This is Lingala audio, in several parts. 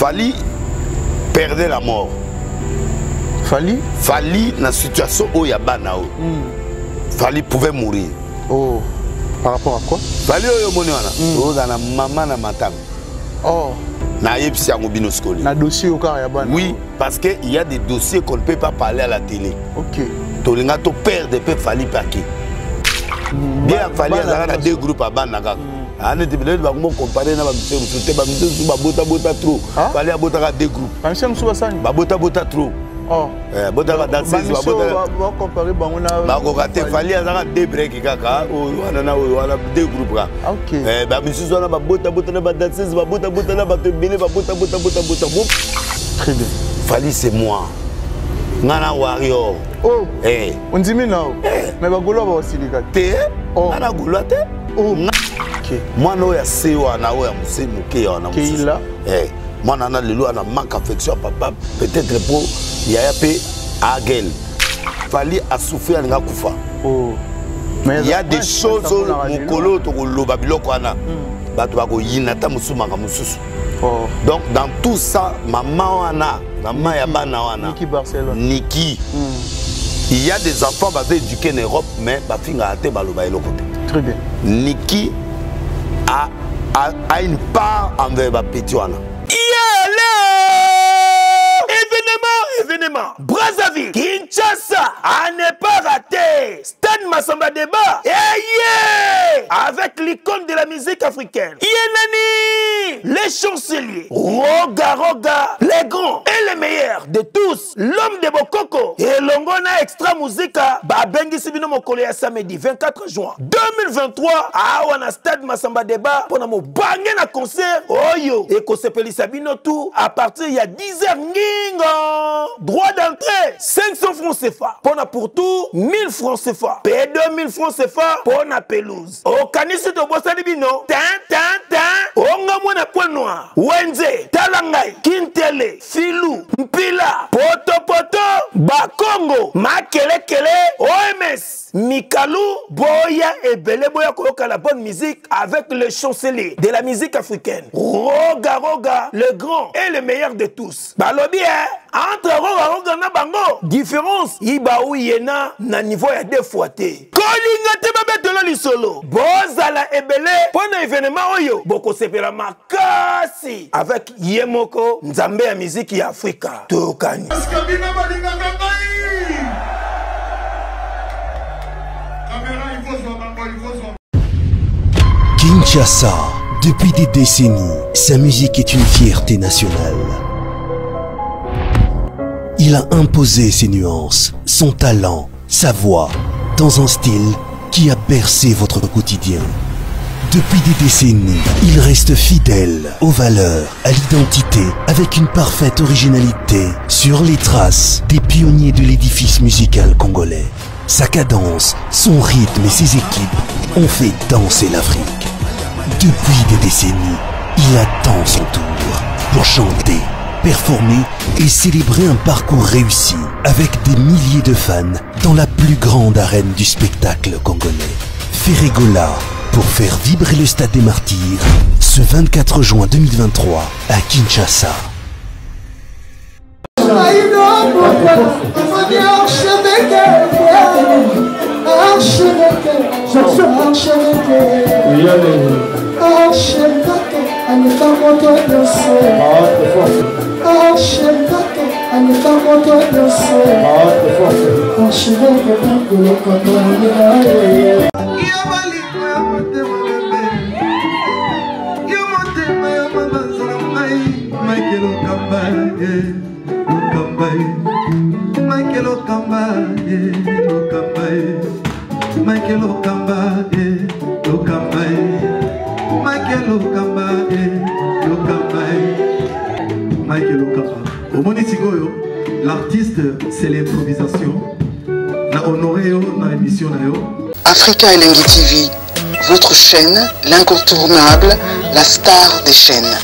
Fally perdait la mort. Fally dans la situation où il y a Banao. Fally pouvait mourir. Oh, par rapport à quoi? Fally dans la maman na matang. Oh. Na yepsi angobino skoli. Na dossier au cas Banao. Oui, parce que il y a des dossiers qu'on ne peut pas parler à la télé. OK. Tolinga to perdre peut Fally paquet. Bien Fally a deux groupes à Banaka. On est venu comparer na ba monsieur bota trop. Fally a bota deux groupps. Monsieur Msubasani. Bota trop. Oh. Bota va danser va comparer bangona. Ba ko kate Fally a deux break kaka o wana deux groupes là. OK. Ba monsieur wana ba bota na ba danser ba bota na ba te bele ba bota. Très bien. Fally c'est moi. Ngana warrior. Oh. On dit maintenant. Mais ba golo ba osilika. Te. Ngana golo te. Oh. Moi no ya sewa na o ya musemu ke ya na musemu. Moi nana lelo ana manque affection papa peut-être pour yaya pe agel. Fally a souffert nga kufa. Oh. Mais il y a des choses mukolo to loba biloko ana. Bato ba ko yina ta musumaka mususu. Oh. Donc dans tout ça maman wana, maman ya bana wana. Niki Barcelone. Niki. Il y a des enfants basés éduqués en Europe mais ba finga ate baloba eloko te. Très bien. Niki a une part envers ma petit wana. Événement, Brazzaville, Kinshasa, à ne pas rater, Stade Massamba Débat, avec l'icône de la musique africaine, Yenani, les chanceliers, Roga, les grands et les meilleurs de tous, l'homme de Bokoko, et Longona Extra Musica, Babengi Sibino Mokole à samedi 24 juin 2023, à Wana Stade Massamba Débat, pour nous banger un concert, Oyo, et Kosepeli Sabino tout, à partir il y a 10h, droit d'entrée 500 francs CFA. Pour tout 1000 francs CFA. P2 1000 francs CFA pour la pelouse. Au canisi de Bossalibino. Onga mwana point noir. Wenze, Talangai, Kintele, Filou, Mpila, Poto, Bakongo, Makele, OMS, Mikalou, Boya et Bele Boya Koyoka la bonne musique avec le chancelier de la musique africaine. Roga, le grand et le meilleur de tous. Balobi, entre Roga na bango, différence, Iba ou Yena, na niveau ya deux fois te. Kolinga te babetelo li solo. Bozala ebele, pona événement oyo, boko sepela makasi. Avec Yemoko, Nzambe ya musique ya Afrika. Tokani. Kinshasa, depuis des décennies, sa musique est une fierté nationale. Il a imposé ses nuances, son talent, sa voix, dans un style qui a bercé votre quotidien. Depuis des décennies, il reste fidèle aux valeurs, à l'identité, avec une parfaite originalité sur les traces des pionniers de l'édifice musical congolais. Sa cadence, son rythme et ses équipes ont fait danser l'Afrique. Depuis des décennies, il attend son tour pour chanter, performer et célébrer un parcours réussi avec des milliers de fans dans la plus grande arène du spectacle congolais. Ferregola pour faire vibrer le Stade des Martyrs ce 24 juin 2023 à Kinshasa. L'artiste, c'est l'improvisation. Na honoré dans l'émission. Africa Elengi TV, votre chaîne, l'incontournable, la star des chaînes.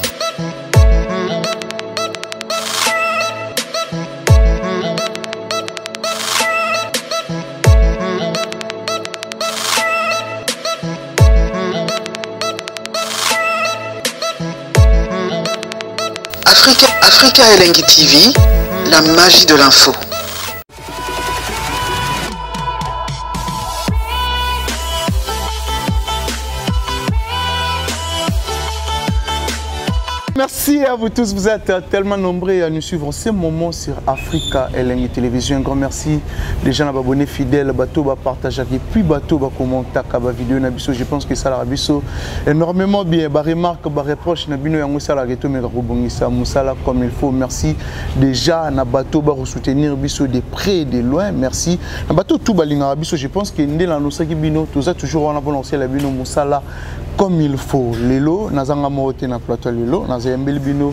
Africa Elengi TV, la magie de l'info. Merci à vous tous, vous êtes tellement nombreux à nous suivre en ce moment sur Africa Elengi Télévision. Un grand merci les gens abonnés fidèles, bateau va partager et puis bateau va commenter la vidéo nabiso. Je pense que ça la rabiso énormément bien. Ba remarque, ba reproche nabino yango ça la reto mais robongisa musala comme il faut. Merci déjà na bateau va soutenir biso de près et de loin. Merci. Na bateau tout balinga biso. Je pense que ndé la nosaki bino tout ça toujours on a balancé la bino musala comme il faut. Lelo nazanga mote na plateau lelo Yambel Bino,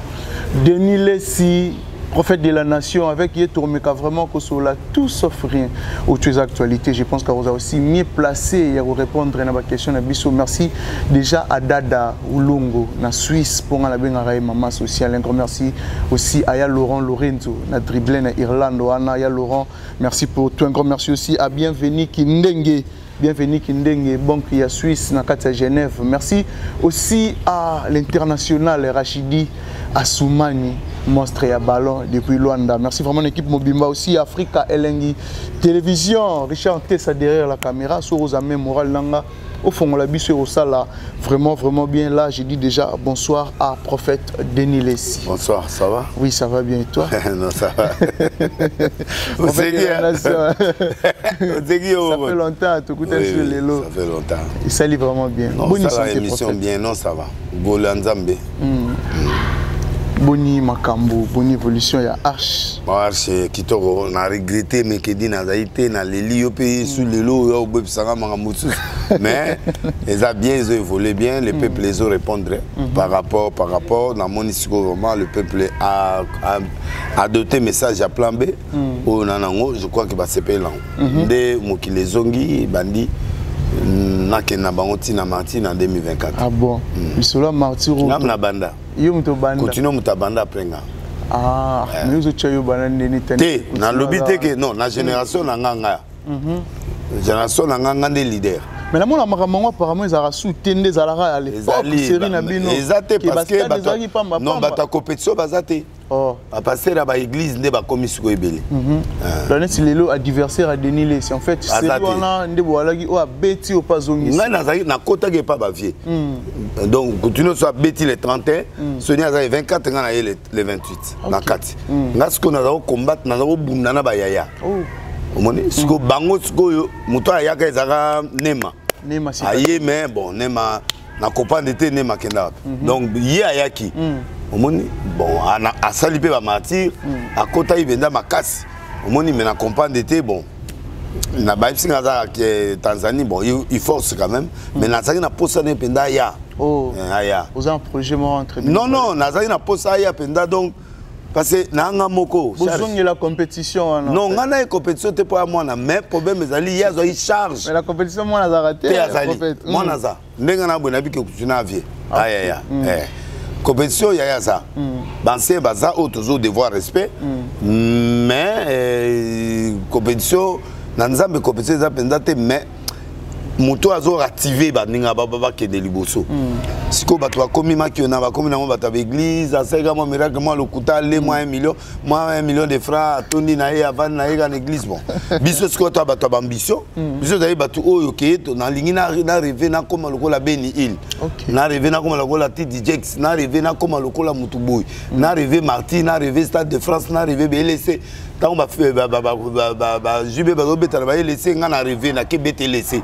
Denis Lessi, prophète de la nation, avec Yetormeka vraiment que sur la tout sauf rien aux actualités. Je pense que vous avez aussi mieux placé à vous répondre à la question. Merci déjà à Dada Oulongo, na Suisse, pour la benga maman sociale. Un grand merci aussi à Laurent Lorenzo, na dribblé na Irlande, à Laurent. Merci pour tout. Un grand merci aussi à Bienvenue Kindenge. Bienvenue Kindenge, banque ya Suisse, na Genève. Merci aussi à l'international Rachidi Assoumani, monstre à ballon depuis Luanda. Merci vraiment l'équipe Mobimba aussi, Africa Elengi Télévision, Richard Tessa derrière la caméra, Sorosame Moral Langa, au fond on l'a vu sur Osala, vraiment bien là. J'ai dit déjà bonsoir à prophète Denis Lessi. Bonsoir, ça va? Oui, ça va bien et toi? Non, ça va. Ça fait longtemps, tout coup sur les lots. Ça fait longtemps. Il s'allie vraiment bien. Non, bonne ça va, émission bien, non, ça va. Golanzambe. Boni Makambo, bonne évolution, il y a Arche. Arche, qui t'a regretté, mais qui dit na zaïté, na l'élio pays sous les lots, au bébé sanga mangamoussous. Mais ils ont bien, ils ont évolué bien, le peuple les a répondu par rapport, dans mon histoire, vraiment, le peuple a adopté message à plan B. Au Nanango, je crois qu'il va se payer là. Dès Moukile Zongi, Bandi. Nakena bangoti na Martin en 2024. Ah bon? Bisola Martin. Ngam na banda. Yo muto banda. Continue muta banda prenga. Ah, mais vous êtes banda ndeni tani. Te, na lobby te que non, na génération na nganga. Génération na nganga des leaders. Mais la mona makamwa apparemment ils ont soutenu des alara à l'époque série na bino. Exacté parce que non bata compétition bazate. Oh, à passer à l'église ne ba commission ebele. Là c'est lelo adversaire à Denis Lessi en fait c'est wana ndebo alaki o abeti o pazongi. Nga nazaki na kota ke pa ba vie. Donc continue soit beti le 31, Sonia za 24 nga na le 28 na 4. Nga ce qu'on a combattre na bunda na ba yaya. Oh. Omoni siko bango siko yo muto ayaka ezaka nema. Nema si. Aye mais bon nema na copain d'été nema kenda. Donc yé ayaki. Omoni bon a salipé ba martyr à kota ibenda makasi. Omoni mais na copain d'été bon na baipsi ngaza que Tanzanie bon il force quand même mais na saki na posa ne penda ya. Oh. Aya. Vous avez un projet mort entre. Non na saki na posa ya penda donc parce que nanga moko vous avez la compétition non ngana une compétition te pour moi mais problème ezali ya zo charge mais la compétition moi na raté moi na za ndenga na bona biki kutuna avier aya compétition ya ça banse baza autozo devoir respect mais compétition na nzambe compétition za penda te mais moto azo activer ba ninga baba ke de liboso siko bato ba komi makiona ba komi na mo bato ba église aseka mo miracle mo lokuta le mo 1 million de francs tondi na ye avant na ye ga l'église bon biso siko to bato ba ambition biso zayi bato oyo ke to na lingi na rêver na koma lokola Beni Hill na rêver na koma lokola TDJX na rêver na koma lokola Mutuboy na rêver Martin na rêver Stade de France na rêver BLC tant ba jube ba obeta ba LC nga na rêver na ke BTLC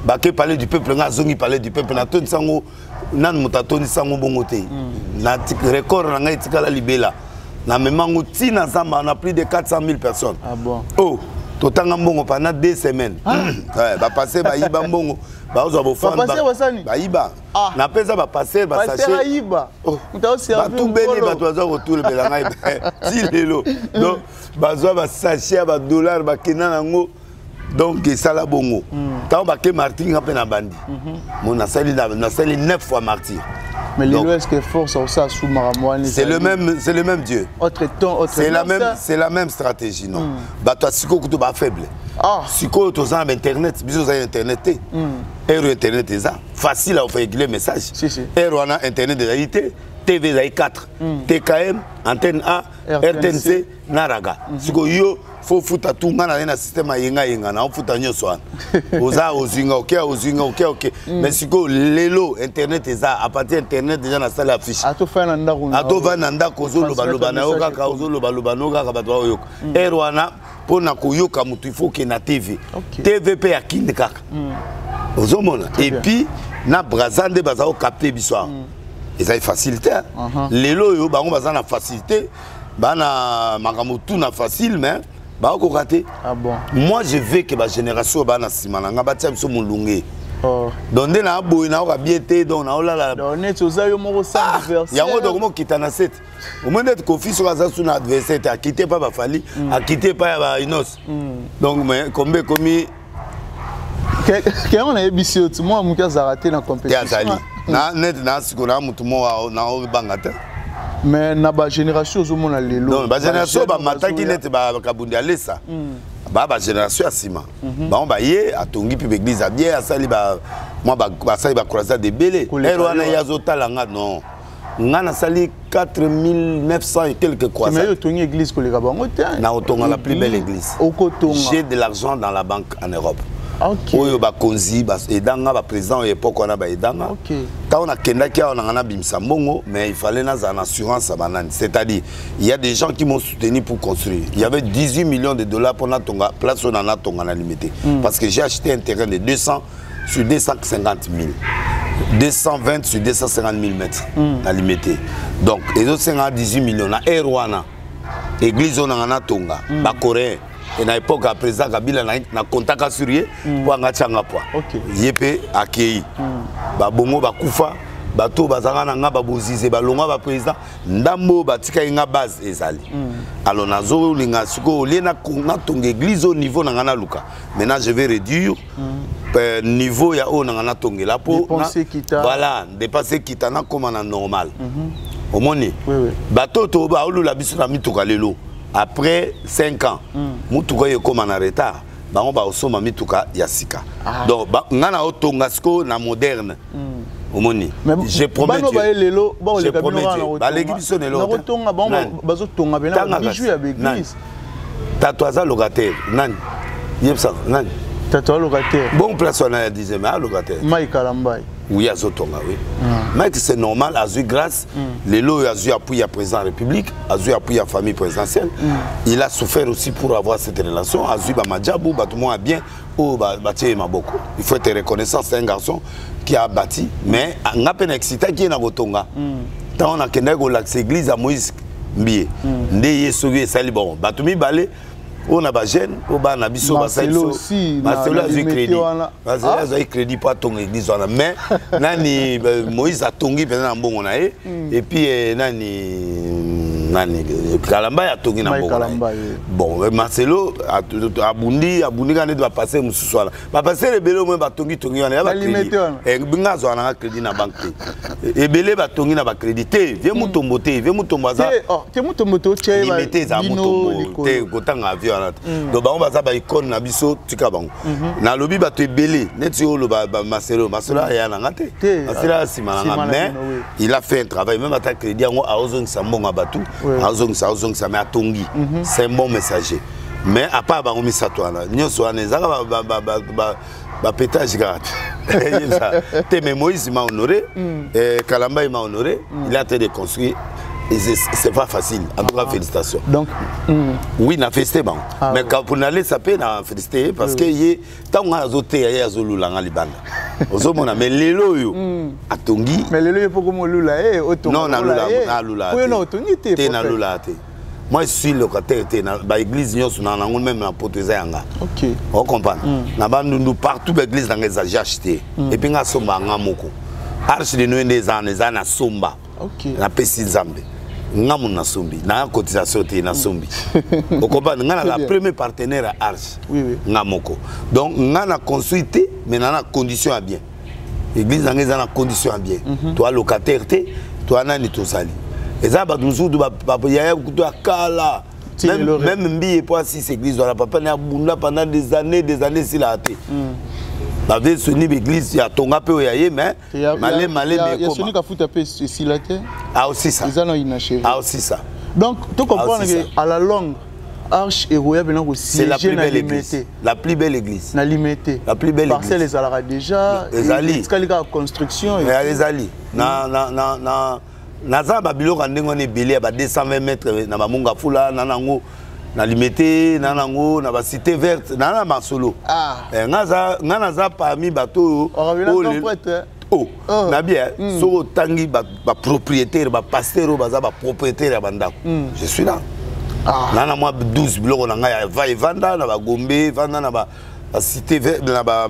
ba ke parler du peuple nga zongi parler du peuple na toni sango nan mutatoni sango bongote na record na nga itikala libela na memango tina zamba na plus de 400 000 personnes. Ah bon. Oh totanga mbongo pendant 2 semaines. Ouais ba passer ba yiba mbongo ba ozo bo fond ba yiba na pesa ba passer ba sachet ba yiba mutao servir ba tout beni ba tozo retour belanga si lelo donc ba zo ba sachet ba dollar ba kenana ngo donc ça la bongo tant ba ke martyr nga pe na bandi mon na sali 9 fois martyr. Mais l'Ouest est fort ça sous Maramouane. C'est le même Dieu. Autre temps, autre c'est la même stratégie non. Bah toi siko kuto ba faible. Ah, siko to za internet, biso za internet. Ero internet ça facile à faire le message. Si si. Ero na internet de réalité. TV ezali 4 TKM antenne A RTNC Naraga siko yo faut futa tout ngana na système yenga na futa nyonso wana oza ozinga OK mais siko lelo internet eza à partir internet déjà na salle affiche atofana ndako ozoloba na yo kaka ozoloba no kaka bato oyoka erwana pona koyoka mutu il faut que na TV TVP ya kinde kaka ozomona et puis na brazande bazao capter biso ils ont facilité lelo yo bango baza na facilité bana makambo tout na facile mais ba ko raté moi je veux que ba génération bana simana nga batia biso mulunge donc na boy na ka biété donc na olala donc net ozayo moko sans adversaire yango donc mo kitana 7 au moins d'être confié sur ça sur notre adversaire a quitté pas ba fali a quitté pas ba inos donc mais combien commis que on a ébissé tout moi muka zaraté na compétition na net na sikona mutu mo na bangata mais na ba génération ozomona lelo donc ba génération ba mataki net ba kabundi alesa ba génération asima ba on ba ye atongi puis église a bien asali ba moi ba sali ba croisade de belé erwana yazo talanga non ngana sali 4900 et quelques croisades mais yo tongi église ko le kabango te na otonga la plus belle église j'ai de l'argent dans la banque en Europe. Oyo ba konzi ba edanga ba président à l'époque on a ba edanga quand on a kendaki on a bimsa mbongo mais il fallait na en assurance à banane c'est-à-dire il y a des gens qui m'ont soutenu pour construire il y avait 18 millions de dollars pour na tonga place on a tonga na limité parce que j'ai acheté un terrain de 200 sur 250 000 220 sur 250 000 mètres na limité donc les autres 18 millions na erwana église on a tonga ba coréen et à l'époque à président Kabila na contact assuré pour ngachanga poa yepé akei ba bongo ba kufa bato bazanga nga ba bozize ba longa ba président ndambo batika nga base ezali alors nazo linga siko lena na tonga église au niveau na ngana luka maintenant je vais réduire niveau ya o na ngana tongela po voilà dépasser kitana comme na normal au moni bato to ba olula biso na mituka lelo après 5 ans mutuka ye comme en retard bango ba osoma mituka ya sika donc ngana otonga siko na moderne omoni je promets bano ba lelo ba le kabino ba l'église sonelo na otonga bango bazo tonga bena bijou ya l'église tatouaza locataire nani yebsa nani tatouaza locataire bon place on a disait mais locataire Mike Kalambai oui azotonga oui Mike c'est normal azu grâce les lots azu appui à président de la République azu appui à famille présidentielle il a souffert aussi pour avoir cette relation azu ba madjabou ba tout le monde a bien oh ba tie maboko il faut être reconnaissant c'est un garçon qui a bâti mais nga peine excité qui na botonga tant on a kenda ko l'accès église à Moïse Mbie ndeye sogi sali bon ba tout mi balé on a ba jeune au ba na biso ba sali aussi Marcelo a eu crédit Marcelo a eu crédit pour ton église mais nani Moïse a tongi pendant mbongo na et puis nani Kalamba a tongi na mbongo bon Marcelo a bundi quand il va passer mususu va passer le belo moi ba tongi wana ba crédit et binga zo na crédit na banque et belé ba tongi na ba crédit viens mutombo za te mutombo to che ba limité za mutombo te kotanga avion donc bango baza ba icône na biso tika bango na lobi ba to belé neti o lo ba Marcelo ya na ngate Marcelo simana mais il a fait un travail même attaque crédit ngo a ozong sambonga batu azong ça mais atongi c'est un bon messager mais à part bango misato wana nyoso wana ezaka ba pétage garde te mais Moïse m'a honoré Kalamba il m'a honoré il a été de construire et c'est pas facile en tout cas félicitations donc oui na félicité bon mais quand pour aller ça peut na féliciter parce que y tant on a zoté ya zolula nga libanda ozomona mais lelo yo atongi mais lelo yo poko molula otonga non na lula ko na otongi te na lula te moi je suis locataire na ba église nyonso na nango même na poteza yanga OK on comprend na bandundu partout ba église dans les acheté et puis nga somba nga moko arche de noende za na somba OK na pesi nzambe ngamu na sombi na cotisation te na sombi au comprendre nga la premier partenaire à arche ngamoko donc nga na construite mais na condition à bien église dans les condition à bien toi locataire te toi nani to sali et ça ba toujours ba yaya kuto akala même mbi et pas si église dans la papa na bunda pendant des années si la até bave soni l'église ya tonga pe oyaye mais malé mais soni ka futa pe silaté ah aussi ça ils en ont inachevé ah aussi ça donc tu comprends que à la longue Arche et Roya venant aussi c'est la plus belle église la plus belle église na limité la plus belle église les alara déjà les ali la construction les ali na za babilo ka ndengo ne belé ba 220 mètres na ba munga fula na nango na limité na nango na ba cité verte na masolo nga za parmi bato na bien so tangi ba propriétaire ba pasteur ba za ba propriétaire ya bandako je suis là nana moi 12 biloko na ngai va evanda na ba gombe vanda na ba cité verte na ba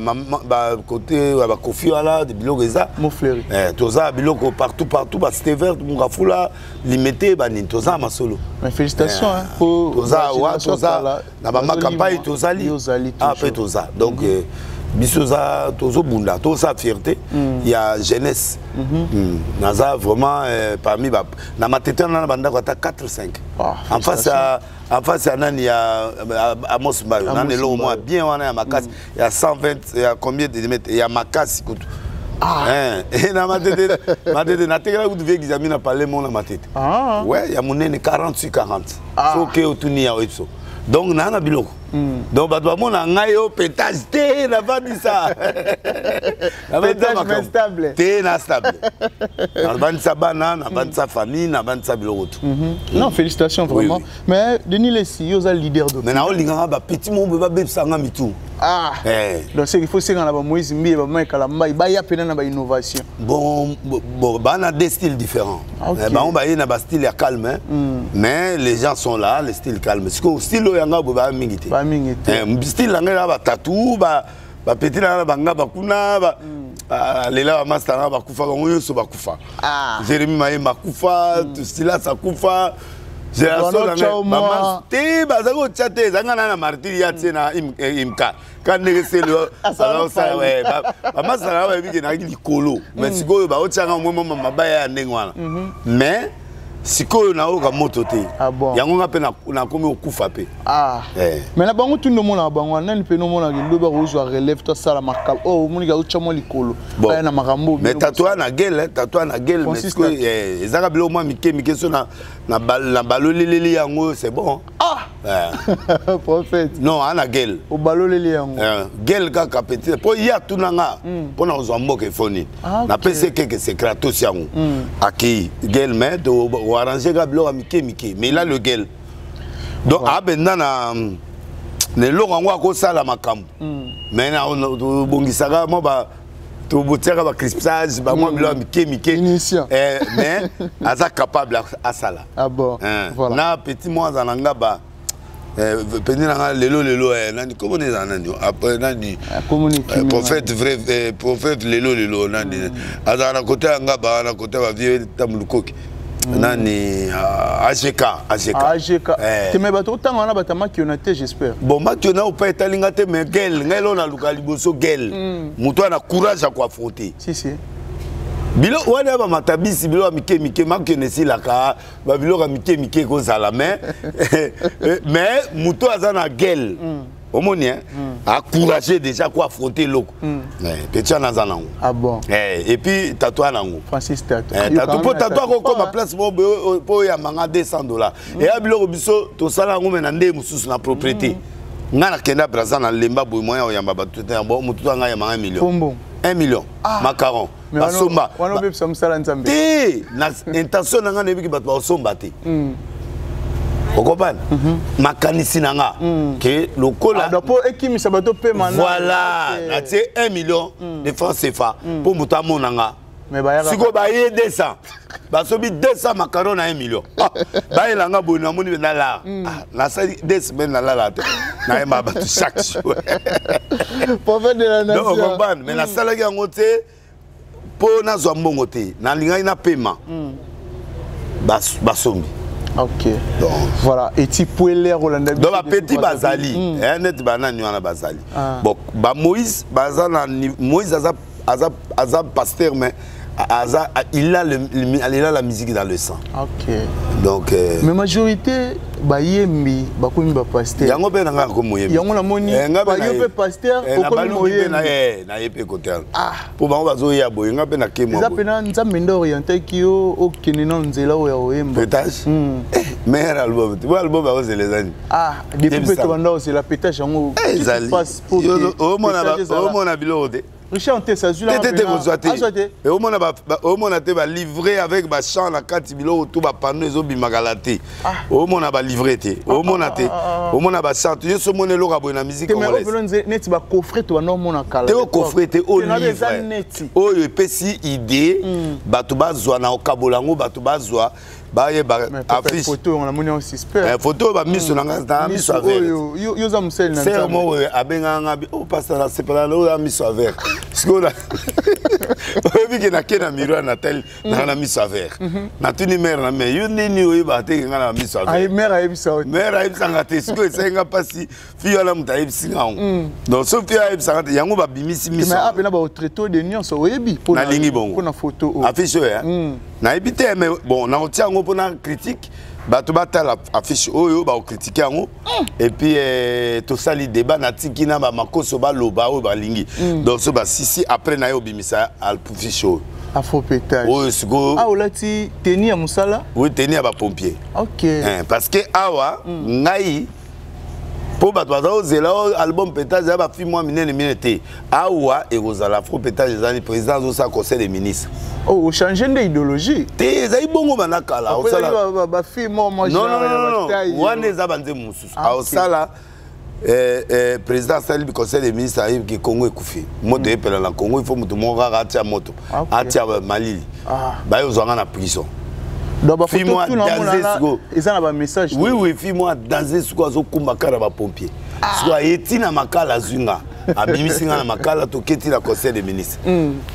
côté ba kofi ala de biloko eza mon fleury toza biloko partout ba cité verte munga fula limité ba ni toza masolo mais félicitations pour toza na ba campagne tozali après toza donc bisoza tozo bunda toza fierté il y a jeunesse naza vraiment parmi na matete na banda ko ta 4 5 en face à nani ya Amos Mbayo nani lo moi bien wana ya makasi ya 120 ya combien de mètres ya makasi kutu et na matete na tekela ku devait examiner parler mon na matete ouais ya monene 48 40 so que otuni ya oitso donc nana biloko donc bato bamona ngai yo pétage te na vandisa pétage stable te na stable na vandisa bana na vandisa famille na vandisa biloko tout non félicitations vraiment mais Denis Lessi yo za leader de mais na olinganga ba petit mombe ba bebsanga mitu donc c'est qu'il faut senga na ba Moïse Mbiye ba Michael Mbaye ba ya pena na ba innovation bon ba na deux styles différents ba on ba na ba style ya calme mais les gens sont là le style calme parce que style yanga ba mingi te style la ngela ba tatou ba petit la banga ba kuna ba lela ba master ba kufa ba ngoyo so ba kufa Jérémy Maye makufa style sa kufa génération la maman te ba zako chate zanga na martyr ya tsena imka quand c'est le alors ça ouais ba master ba bi na likolo mais sikoyo ba otanga mo mama baya ndengwana mais sikoyo na oka moto te yango nga pe na komi okufa pe mais na bango tundo mona bango nani pe no mona ke loba ko zo relève to sala makabo moni ga ucha mo likolo ba na makambo mais tatouage na gueule mais sikoyo ezaka bilo moi mike so na baloleleli yango c'est bon prophète non ana gueule o baloleli yango gueule kaka petit po ya tunanga pona ozo mboka foni na pese que c'est kratos yango aki gueule mais arranger Gablo à Mickey, mais il a le gueule. Donc, na ne l'orango à cause la macam. Mais na on bongisaga moi ba to botiaka ba crispage ba moi bilo Mickey. Mais aza capable à ça là. Ah bon. Voilà. Na petit moi zananga ba petit nanga lelo nani comment les anani après nani prophète vrai prophète lelo nani aza na côté anga ba na côté ba vieux tamulukoki nani AGK te me bato tanga na batama ki onate j'espère bon mationa au pas etalinga te mais gel ngelo na luka liboso gel muto na courage à quoi affronter si bilo wana ba matabisi bilo mike makene silaka ba bilo ka mike ko zala mais muto azana gel omoni a courageux déjà quoi affronter loko petit anazana ah bon et puis tatouage nango Francis tatouage ko ma place po ya manga $200 et abilo biso to sala ngo mena nde mususu na propriété ngana kenda braza na lemba boy moyen oyamba batuté bon mutu anga ya 1 million 1 million macaron basomba wana be samsala nzambe na intention nga nebiki batu basomba te okopana makanisi nanga que lokola pour ekimisa bato pe mana voilà na tie 1 million de francs CFA pour muta monanga mais ba siko ba ye 200 ba sobi 200 macaron na 1 million ba elanga boni amoni na la na sa 2 semaines na la te na yamba ba chaque jour prophète de la nation donc okopana mais na sala yango te po na zo mbongo te na linga ina paiement basombi. Ok. Donc, voilà. Et tu peux les Rolandais. Donc, la petite Bazali. Net banane na Bazali. Bon, ba Moïse, Moïse a pasteur, mais il a la musique dans le sang. Ok. Donc. Mais majorité, bayembi bakomi ba pasteur yango pe nanga ko moyembi yango na moni bayo pe pasteur okomi moyembi na yepe kotel po bango bazoya boye nga pe na kemo eza pena nzambe ndo orienté ki yo okene na nzela oyo ya oyemba pétage meilleur album tu vois album ba ozelezani depuis pe to banda c'est la pétage yango qui passe pour au mona biloko te Richard Ntesa zula et au mona te ba livrer avec ba chant na kati biloko tout ba panneau ezo bimaka te au mona ba livrer te au mona te au mona ba chant yo so mona lo ka boy na musique congolaise net ba coffret to na mona kala te o coffret te o livre oyo epesi idée bato bazwa na okabolango bato bazwa baye ba affiche photo on a moni aussi super photo ba miso na nga miso avec yo za musel na c'est moi abenga nga o passer la sepala lo la miso avec skola obi ke na kena miroir na tel na miso avec na tuni mère na mais yo nini oyi ba te nga na miso avec ay mère ay bisa mère ay bisa ngate sko esenga pasi fiyo la muta ebisi nga donc so fiyo ebisa ngate yango ba bimisi miso mais apena ba traité de nion so oyebi na lingi bongo pour na photo affiche ya na ebité mais bon na otia ngo pour na critique bato batala affiche oyo ba critiquer yango et puis to sali débat na tikina ba makoso ba loba o ba lingi donc so ba sisi après na yo bimisa al affiche afro pétage oyo siko olati tenir ya musala oui tenir ba pompier OK parce que awa ngai po bato bazozela album pétage ya ba fi moi minene te awa ekozala afro pétage ezali président zo sa conseil des ministres oh changer d'idéologie te ezali bongo banakala osala ba fi moi non wana eza banze mususu osala président sali du conseil des ministres ayi ki Congo ekufi moto epela na Congo il faut mutu moko kaka atia moto atia malili bayozwanga na prison donc fille-moi danser ils ont un message oui fille-moi danser siko azokumba kara ba pompier siko etina makala zunga abimisinga na makala to keti la conseil des ministres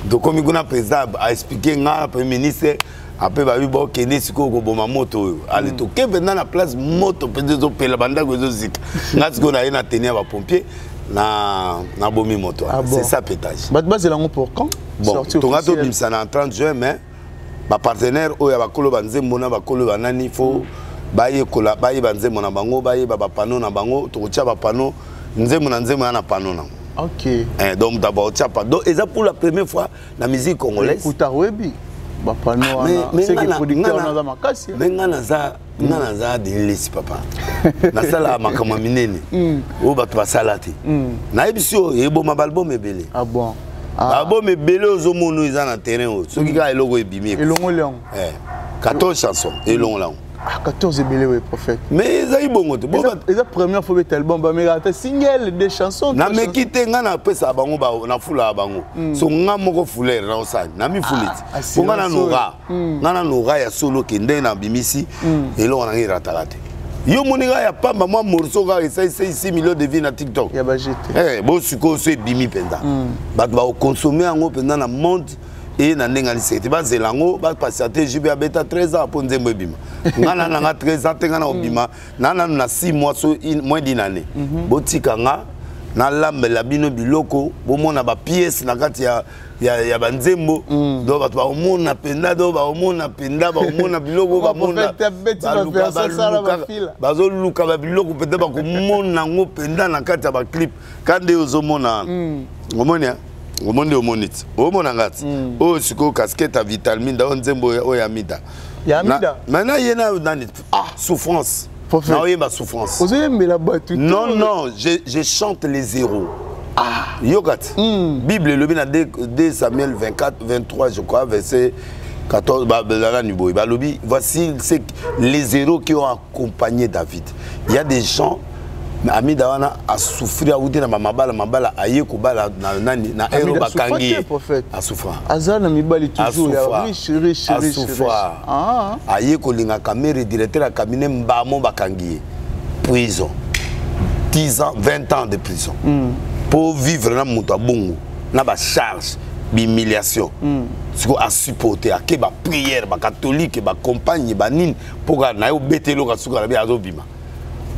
donc comme kuna président a expliqué nga premier ministre après ba bibo kende siko ko boma moto ale to ke venant na place moto peut-être pela banda ko zozika nga siko na ina tenir ba pompier na bomi moto c'est ça pétage bat bazelango pour quand bon tonga to bimsana en 30 juin mais ba partenaire oya bakolo banzembo na bakolo banani fo baye kola baye banzembo na bango baye ba pano na bango to tia ba pano nzembo na pano na OK donc d'abord tia pas donc eza pour la première fois la musique congolaise kutawebi ba pano mais c'est que producteur na za makasi mais ngana za de lesi papa na sala makama minene o ba to basala te na ebisio ebo mabalbum ebele bon bon mais belé aux mono ils en a terrain ceux qui gardent le logo et bimé et long 14 chansons et long là 14 belé oui prophète mais ça y bon et la première fois que album ba mais single des chansons na me quitter ngana pesa bango ba na fula bango so nga moko fulere na osani na mi fuleti ko ngana nora ya solo kende na bimisi et là on a ratalate yo moninga ya pamba moi morceau ga essaye 6 millions de vues na TikTok ya ba jeter bo siko so bimi penda bato ba consommer yango penda na monde et na ndenga lisete ba zelango ba patienter jibe ya beta 13 ans pour nzembo bima ngana na 13 ans tenga na obima nana na 6 mois so moins d'une année botika nga na lambela bino biloko bomona ba pièce na kati ya banzembo do bato ba omona penda do ba omona penda ba omona biloko ba mona bazo luka ba biloko penda ba komona ngo penda na kati ya ba clip kande ozomona omonia omonde omoniti omona ngati o siko casquette à vitamine da nzembo o ya mida maintenant yena nani souffrance non yeba souffrance non je chante les zéros yokat Bible le bina 2 Samuel 24 23 je crois verset 14 voici les zéros qui ont accompagné David. Il y a des gens Ami Dawana a souffert à mabala aye ko bala na ero bakangi a souffert azana mibali toujours ya riche aye ko linga caméra directeur à cabinet mbamo bakangi prison 10 ans 20 ans de prison pour vivre na muto bongo na ba charge humiliation siko a supporter ke ba prière ba catholique ba compagne ba nini pour na yo betelo ka suka ba azobima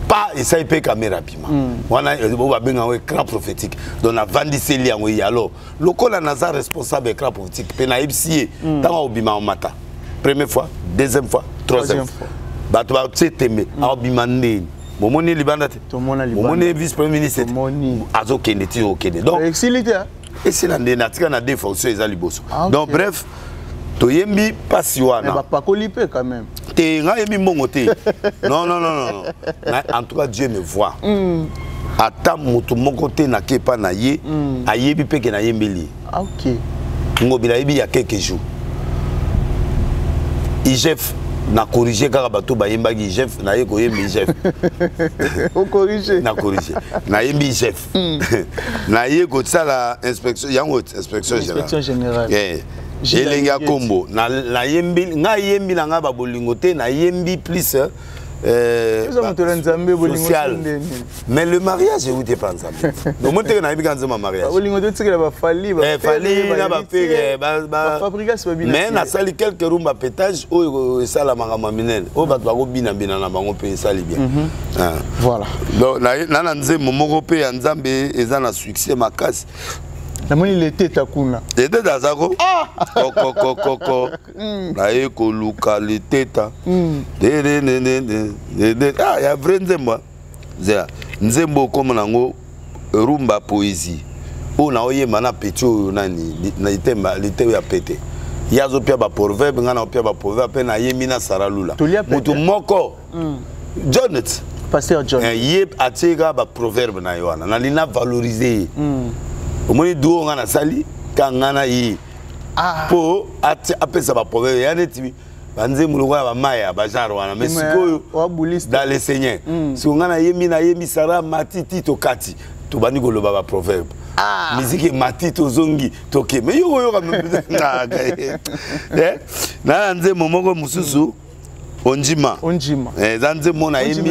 pas et ça il peut caméra bima wana ba benga we écran prophétique donc na vandiseli yango alors lokola naza responsable écran prophétique pe na ebisier tanga obima mata première fois deuxième fois troisième fois bato ba tseteme abimandeni momoni libanda te momoni vice premier ministre azo kende ti okende donc exilité et c'est la natika na deux fonctions eza liboso donc bref toyembi pasi wana ba pakoli pe quand même te nga yembi mbongo te non en tout cas Dieu me voit ata mutu moko te na kepa na ye ayebi peke na yembeli OK ngobila yebi ya quelques jours IGF na corriger kaka bato bayembaki IGF na ye koyembi IGF o corriger na corriger na yembi IGF na ye kosala inspection yango inspection générale elenga kombo na yembi nga yembi na nga ba bolingo te na yembi plus social. Mais le mariage, vous n'êtes pas ensemble. Donc, moi, je n'ai pas ensemble mariage. Mais il y a quelques rooms à pétage où il y a la maramamine. Où il y a bien. Voilà. Donc, il y a un succès ma casse. Il était à Kuna. Il était à Zako. Coco. Nae koluka le teta. Ah, il y a vrai nzembo. Nzembo comme nango rumba poésie. O na oye mana petio nani na itemba lite ya pété. Yazo pia ba proverbe ngana pia ba proverbe pe na yemina saralula. Mutu moko. Jonet. Pasteur John. Yep atega ba proverbe na yoana. Na lina valoriser. Au moins deux on a sali quand on a eu pour après ça va proverbe y a des types banze muloko ya maya bajaro wana mais sikoyo dans les seigneurs si on a yemi sara matiti tokati to bani ko loba ba proverbe musique matiti tozongi toke mais yo quand même na nze momoko mususu onjima zanze mona yemi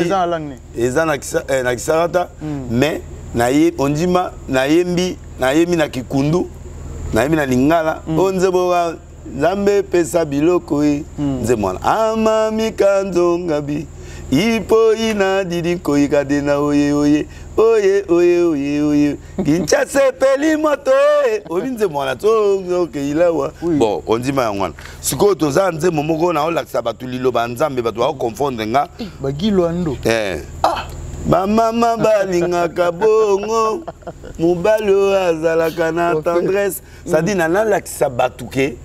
ezana na kisarata mais na ye onjima na yembi na kikundu na yembi na lingala onze boga zambe pesa biloko nze mwana amami kanzo ngabi ipo ina didi koika dena oye kinchase peli moto olinze mwana to ke ilawa bon onjima ya mwana siko toza nze momoko na olakisa batu liloba nzambe batu ba confondre nga bagilo ando Mama balingaka bongo mobali azalaka na tendresse ça dit nana lakisa batuke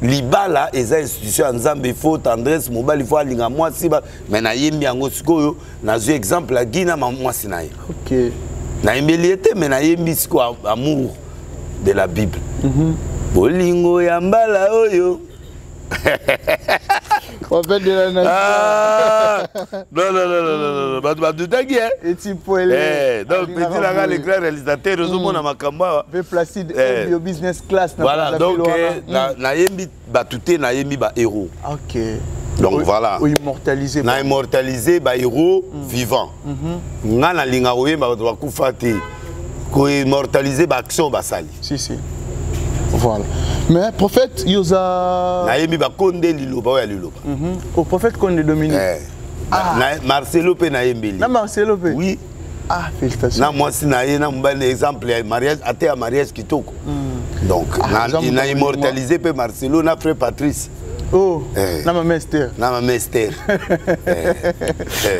libala eza institution ya nzambe faut tendresse mobali faut alinga mwasi ba mais na yembi yango sikoyo nazo exemple la gina mwasi na ye OK na yembeli ete mais na yembi siko amour de la Bible bolingo ya mbala oyo on fait de la nation. Non. Et tu peux aller. Donc, petit là, les grands réalisateurs, nous avons Makamba. Placide bio business class. Voilà, donc, na yembi batouté, na yembi ba héros. OK. Donc voilà. Immortalisé. Na immortalisé ba héros vivant. Nga na linga oye ba kufate. Ko immortaliser ba action ba sali. Si. Voilà. Mais prophète Yosa. Naïmi ba konde liloba ya liloba. Au prophète Konde Dominique. Marcelo pe naïmbeli. Na Marcelo pe. Oui. Félicitations. Na moi si naïe na mbane exemple mariage até à mariage kitoko. Donc na immortalisé pe Marcelo na frère Patrice. Oh, Nama Mester.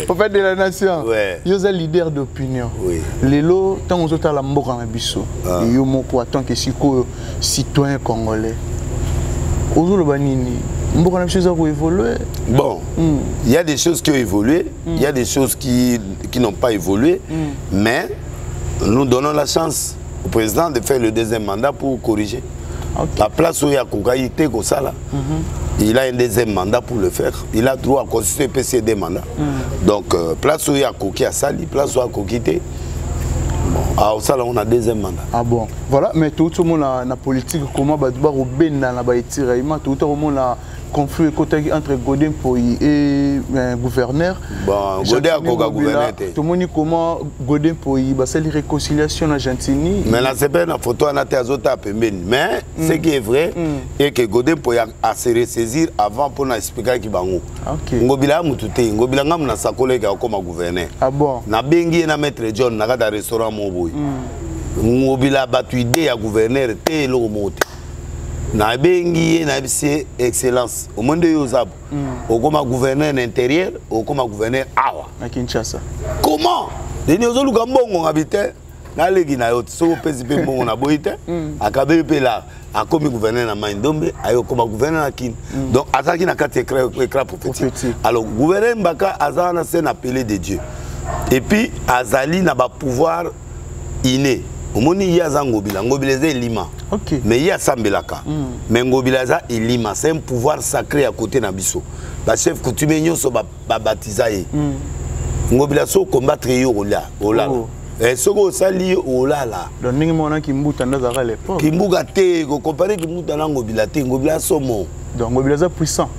Prophète de la nation. Yosa leader d'opinion. Oui. Lelo, tant aux autres à la mboka na biso. Yo moko tant que citoyen congolais. Ozo banini. Mboka na biso za ko évoluer. Bon, il y a des choses qui ont évolué, il y a des choses qui n'ont pas évolué, mais nous donnons la chance au président de faire le deuxième mandat pour corriger. La place où il y a Kokaïté, il a un deuxième mandat pour le faire. Il a droit à constituer PCD mandat. Donc, place où il y a Koki à Sali, place où il y a Kokité. Bon, à Osala, on a deuxième mandat. Ah bon. Voilà, mais tout le monde a la politique, comment au Ben dans la Baïtiraïma, tout le monde a conflit entre Godin Poyi et gouverneur. Bon, Godin a gouverneur. Tout le monde comment Godin Poyi, c'est la réconciliation argentine. Mais là, c'est pas une photo à Nazota Pemben. Mais ce qui est vrai, est que Godin Poyi a se ressaisir avant pour nous expliquer qu'il va où. Ngobila Moutouté, Ngobila Ngam sa collègue comme gouverneur. Ah bon? Na Bengi na maître John, na gada restaurant Moboy. Ngobila battu idée à gouverneur, té lo monté. na bengi na bisi excellence au monde yozabo okoma gouverneur intérieur okoma gouverneur awa à Kinshasa. Comment deni ozoluka mbongo ngabite na legi na yo so pesi pe mbongo na boite akabe pe la akomi gouverneur na Maindombe ayo koma gouverneur na Kin donc azaki na kati écran prophétique alors gouverneur Mbaka azana c'est appelé de Dieu et puis azali na ba pouvoir inné omoni yaza ngobila ngobila ze lima OK mais ya sambelaka mais ngobila za lima c'est un pouvoir sacré à côté na biso ba chef coutumier nyonso ba baptiser ngobila so combattre yo olala et soko sali olala donc ningi mona kimbuta ndazaka l'époque kimbuka te ko comparer kimbuta na ngobila te ngobila somo donc ngobila za puissant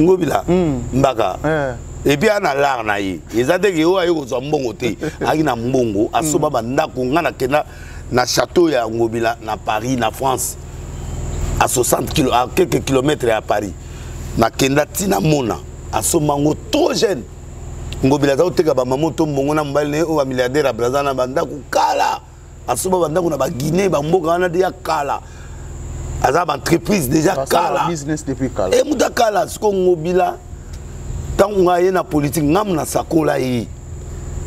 ngobila mbaka et puis ana lar na ye ezate ke o ayo ko mbongo te aki na mbongo asoba bandako ngana kena na château ya ngobila na Paris na France à 60 km à quelques kilomètres à Paris na kenda tina mona asomango trop jeune ngobila za oteka ba mamoto mbongo na mbali ne o ba milliardaire à Brazza na bandako kala asoba bandako na ba Guinée ba mboka na dia kala aza ba entreprise déjà kala business depuis kala et muta kala siko ngobila tant nga ye na politique ngam na sakola yi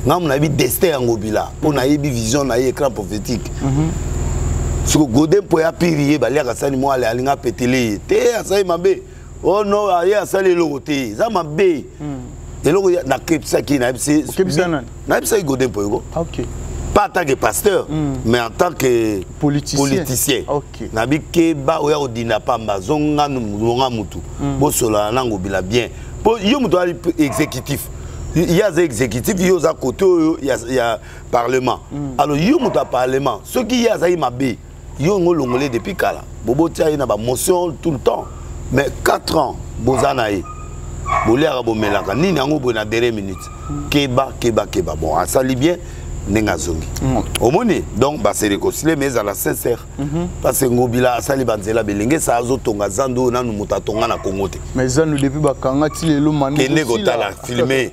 ngam na bi destin ya ngobila po na yebi vision na ye écran prophétique siko godin po ya pirier ba liaka sani mo ale alinga petele te asai mabe oh non aye asali eloko te za mabe eloko na kepsa ki na bisi na bisi godin po yoko OK pas en tant que pasteur mais en tant que politicien OK na bi ke ba oya odina pamba zonga nunga mutu bo sola na ngobila bien po yo mutu ali exécutif il y a des exécutifs il y a côté il y a parlement alors yo mutu parlement ce qui y a ça mabe yo ngolongolé depuis kala bobo tia ina ba motion tout le temps mais 4 ans bozana yi bolia bo melaka nini yango bo na dernière minute keba bon asali bien nenga zongi omoni donc ba se réconcilier mais à la sincère parce que ngobila asali banzela belenge sa azotonga zando nanu mutatonga na Congo te mais zanu depuis bakanga ti lelo manu kende kotala filmer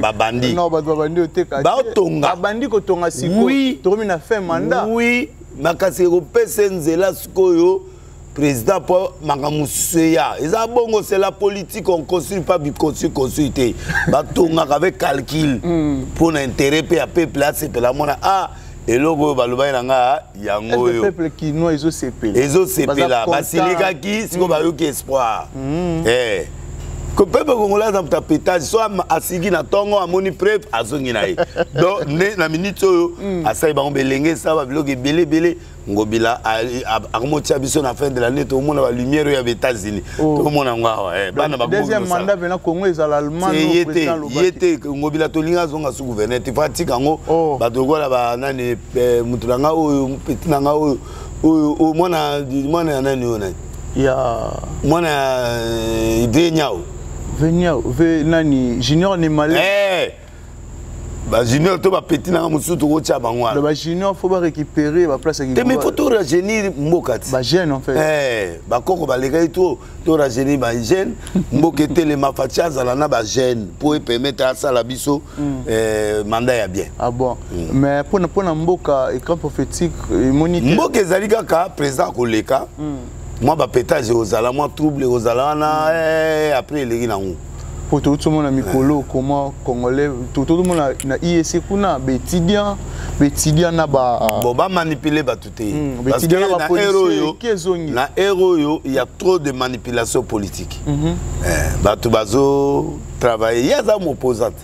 babandi non babandi oteka ba tonga babandi ko tonga siko oui tomi na fin mandat oui makasi ko pese nzela sikoyo président pour Mangamuseya. Ils ont bon, c'est la politique, on ne construit pas, consulter. Batonga avec calcul pour l'intérêt à peuple là, c'est la monnaie. Ah, et logo baluba nanga yango yo. Le peuple qui nous ils ont CP. Ils ont CP là. Basilika qui, c'est comme bayoki espoir. Eh. Que peuple congolais dans ta pétage soit asigi na tongo amoni preuve azongi na ye. Donc na minute oyo asai ba belenge ça ba biloke belé ngobila akomotia biso na fin de l'année tout le monde va lumière aux États-Unis tout le monde ngwa bana ba deuxième mandat vena Congo ezala allemand yete ngobila tolinga zonga sous gouverneur te fatika ngo ba dogola ba nani mutulanga oyo petit nanga oyo mwana nani ona ya mwana Venyao nani junior ni malais ba junior to ba petit na musutu ko tia bangwa ba junior faut ba récupérer ba place qui mais faut to rajeunir mbokati ba jeune en fait ba koko ba lekai to rajeunir ba jeune mbokete le mafatia zala na ba jeune pour permettre à ça la biso mandat ya bien ah bon mais pour na mboka écran prophétique moniteur mboka ezali kaka président koleka moi ba pétage ozala moi trouble ozala na après les nango pour tout le monde mikolo comment congolais tout le monde na IEC kuna bétidian na ba bon ba manipuler ba tout parce que na héros yo il y a trop de manipulation politique ba tout bazo travailler il y a ça mon opposante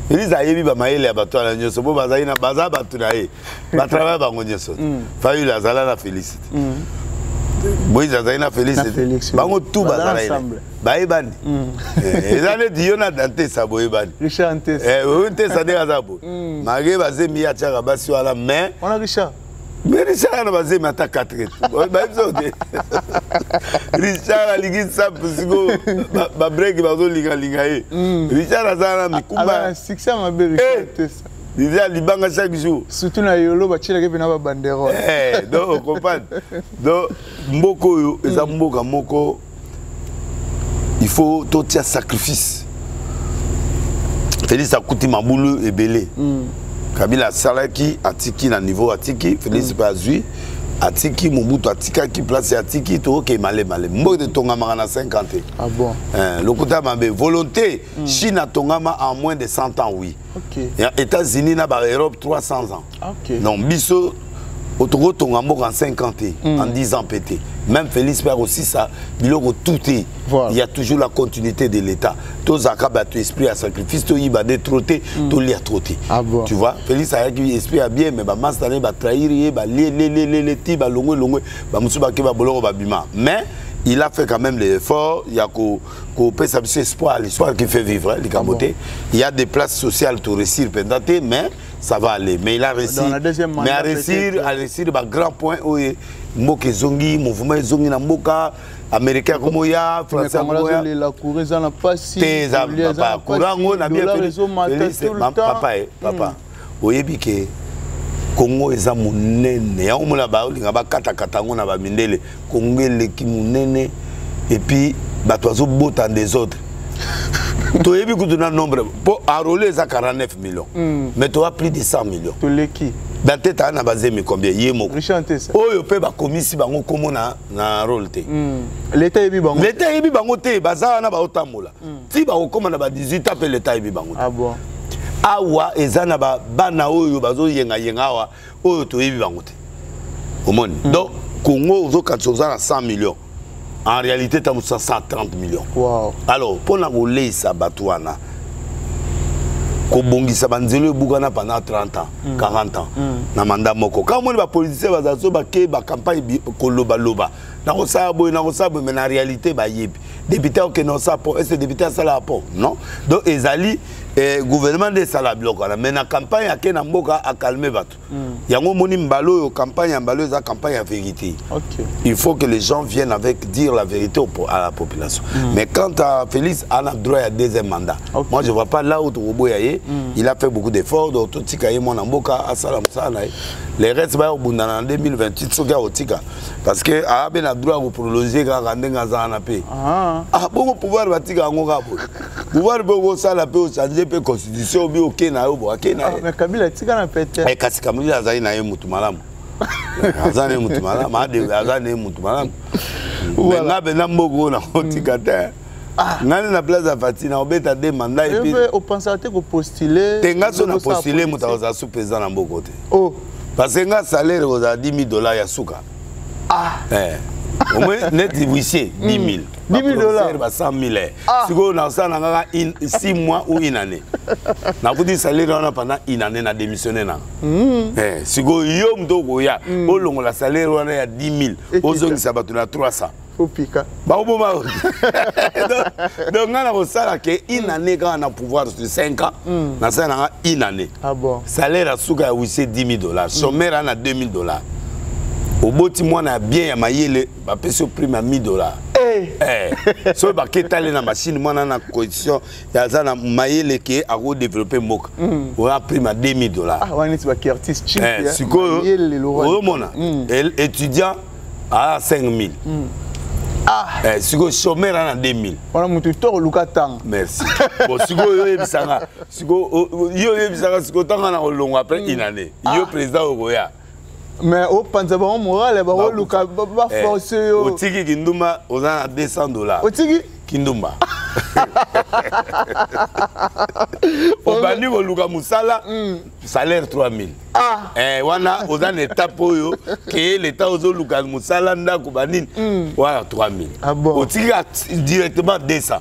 ils ayebi ba maele ba to ala nyoso bo bazali na baza ba tout na ye ba travailler ba ngonyeso fayu la zala na félicite Moïse Azaïna Félix, bango tout bazalaïna. Baïbani. Ezane Diona Dante Saboïbani. Richard Antes. Oui, Antes Adéazabo. Magé Bazé Mia Tcharabassio à la main. On a Richard. Mais Richard a basé Mata 4. Richard a ligué ça pour que ma break va au Ligaï. Richard Azana Mikumba. Succès ma belle Richard. Déjà libanga chaque jour. Surtout na yolo ba tchela ke na ba bandero. Donc comprendre. Donc mboko yo eza mboka moko il faut tout un sacrifice. Félix akuti mabulu ebele. Kabila salaki atiki na niveau atiki Félix pas zui atiki Mobutu atika qui place atiki to ke malé mbo de tongama na 50. Ah bon. Le côté mabe volonté Chine a tongama en moins de 100 ans oui. OK. États-Unis na ba Europe 300 ans. OK. Donc biso autour tongama en 50 en 10 ans pété. Même Félix Père aussi ça, biloko tout est. Voilà. Il y a toujours la continuité de l'État. Tous akaba tu esprit à sacrifice, to yiba de trotter, to lire trotter. Ah bon. Tu vois, Félix a esprit à bien mais ba mastané ba trahir, ba les ti ba longo ba musu ba ke ba boloro ba bima. Mais il a fait quand même les efforts, il y a qu'au ça espoir, l'espoir qui fait vivre les Cabotés. Il y a des places sociales pour réussir pendaté mais ça va aller. Mais il a réussi. Mais à réussir bah grand point où Mboke Zongi, mouvement Zongi na Mboka, américain comme ya, français comme ya. La courée ça n'a pas si. Papa, courango na bien papa. Oyebi ke Congo eza munene. Ya omona ba linga ba kata ngo na ba mindele. Congo eleki munene et puis bato azo bota des autres. Toyebi kutuna nombre pour enrôler za 49 millions. Mais tu as plus de 100 millions. To leki. Dans tête na basé mi combien yemo. Richante ça. Oyo pe ba komisi bango komo na rôle te. L'état yebi bango. L'état yebi bango te baza na ba otambola. Ti ba okoma na ba 18 ans pe l'état yebi bango. Ah bon. Awa ezana ba bana oyo bazo yenga awa oyo to yebi bango te. Omoni. Donc Congo ozo katsoza na 100 millions. En réalité tu as 130 millions. Wow. Alors pour na rouler ça batouana. Kobongisa banzelo bukana pendant 30 ans, 40 ans. Na mandat moko. Quand on va politicien bazazo ba ke ba campagne koloba loba. Na kosabo mais na réalité ba yebi. Député que non ça pour est député ça là pour non. Donc ezali gouvernement de sala bloc mais na campagne à na mboka a calmer bato. Yango moni mbalo yo campagne mbalo za campagne à vérité. OK. Il faut que les gens viennent avec dire la vérité à la population. Mais quand à Félix a droit à deuxième mandat. Okay. Moi je vois pas là où Toboyaye, il a fait beaucoup d'efforts donc tout tikaye mon mboka a sala musala. Les restes ba obundana en 2028 soga otika parce que a ben droit de prolonger quand ndenga za na pe. Ah bon pouvoir batika ngo gabo. Pouvoir bo sala pe o changer pe constitution bi OK na yo bo OK na. Mais Kabila tika na pete. Kasi Kabila azali na ye mutu malamu. Azali mutu malamu, azali mutu malamu. Mais na bena mbogo na otika te. Ngani na place à Fatina obeta de mandat et puis au pensateur ko postuler. Tenga so na postuler mutaza sous président na mboko te. Oh. Parce que un salaire à 10 000 $ à Souka. Ah! Au moins, net huissier, 10 000. 10 000 $. 100 000. Si on a 6 mois ou une année. On a dit salaire pendant une année, on a démissionné. Si on a un salaire à 10 000, on a 300. Au pica. Donc, on a une année quand on a pouvoir sur 5 ans. On a une année. Ah bon. Salaire à Souka, c'est 10 000 $. Sommaire, on a 2 000 $. Au bout de moi, on a bien maillé le prix à 1 000 $. Si on a une machine, on a une condition, il y a un maillé le qui a développé Mok. On a pris à 2 000 $. Ah, on est artiste cheap. Si on a étudiant à 5 000. Ah, si vous chômez à 2000. On a monté tout le temps. Merci. Bon, si vous avez ça, si vous avez ça, si vous avez long après une année, il président au Goya. Mais au Panzabon moral, au Luka, va forcer au Tiki Kinduma, on a 200 $. Au Tiki Kinduma. Au Bani au Luka Moussala, salaire 3 000. Ah. On a une étape que l'État aux Luka Moussala n'a Kubanin. Voilà 3 000. Ah bon. Au Tiki directement 200.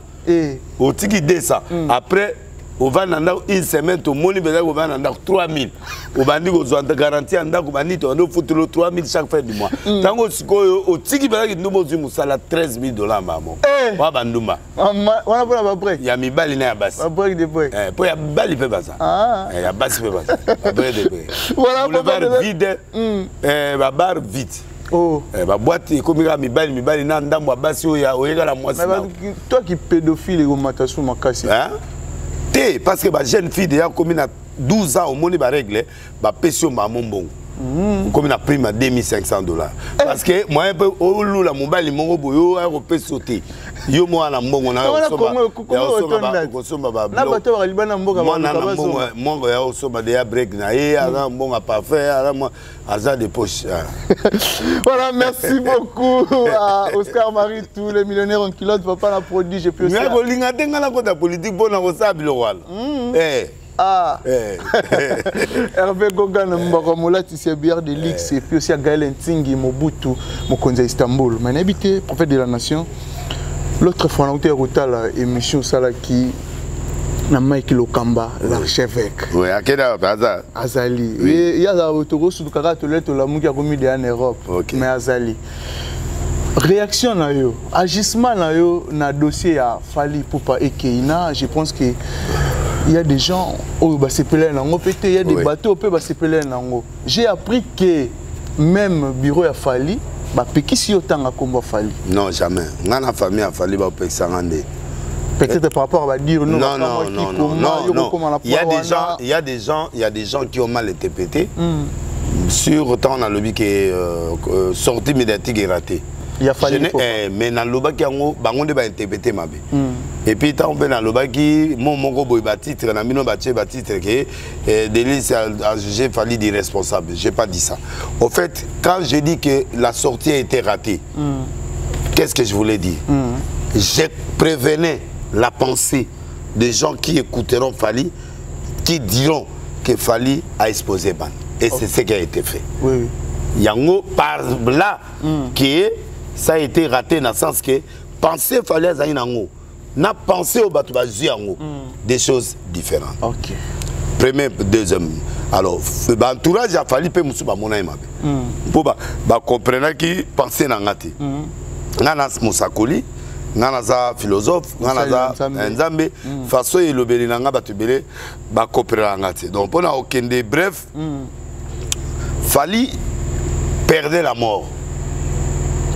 Au Tiki 200. Après. On va dans une semaine, tout le monde va dans 3 000. On va dire qu'on a garanti on a foutu 3 000 chaque fin du mois. Tant au Tiki, nous avons 13 000 $. Maman. On va banduma. On a pas la break. Il y a mis balle à basse. Un break de break. Pour y a balle, il fait pas ça. Il y a basse, il fait pas ça. Break de break. Voilà, le bar vide, la barre vide. Oh. La boîte, comme il mi balle, n'andam wa basse, il y a la moitié. Toi qui pédophile et romatation, ma casse. Parce que ma jeune fille déjà comme 12 ans au monde va régler ma pension ma mon bon comme une prime à $2500. Parce que moi, un peu, la mobile, mon boyo, un peu sauté. Yo, moi, na mbongo, na voilà, merci beaucoup à Oscar Marie, tous les millionnaires en culotte, papa la produit, j'ai pu aussi. Ah, Hervé Gogan, Mbaramola, Tissia Bière de l'X, et puis aussi à Gaël Ntingi, Mobutu, Mokonza Istanbul. Mais habité, prophète de la nation. L'autre fois, on a eu l'émission Salaki, na Mike Lokamba, l'archevêque. Oui, à quel âge Azali. Il y a un autour sur le caractère de la mouille en Europe, mais Azali. Réaction na yo, agissement na yo na dossier à Fali Poupa et Keina, je pense que il y a des gens où bah c'est plein nango, peut-être il y a des bateaux où bah c'est plein nango. J'ai appris que même bureau à Fali, bah peki si autant à combat Fali. Non jamais. Dans la famille à Fali bah peki sangande. Peut-être par rapport à dire non. Non. Il y a des gens qui ont mal interprété. Sur autant on a le but que sortie médiatique est ratée. Il a fallu mais dans le bas qui bango de ba interpréter ma bé. Et puis tant on peut dans le bas qui mon boy titre na mino titre que délice a jugé Fali d'irresponsable. J'ai pas dit ça. Au fait, quand j'ai dit que la sortie a été ratée, qu'est-ce que je voulais dire? J'ai prévenu la pensée des gens qui écouteront Fali, qui diront que Fali a exposé Ban. Et c'est ce qui a été fait. Oui. Yango par là qui ça a été raté dans le sens que penser Fali à Zainango, n'a pensé au Batouba Ziango, des choses différentes. Ok. Premier, deuxième. Alors, l'entourage a fallu que Moussouba Monaïma. Pour comprendre qui pensait dans Ngati. Nana Moussakoli, Nana philosophe, Nana Nzambe, façon et le Bélinanga Batubele, comprendre Ngati. Donc, on a aucun des bref, Fali perdait la mort.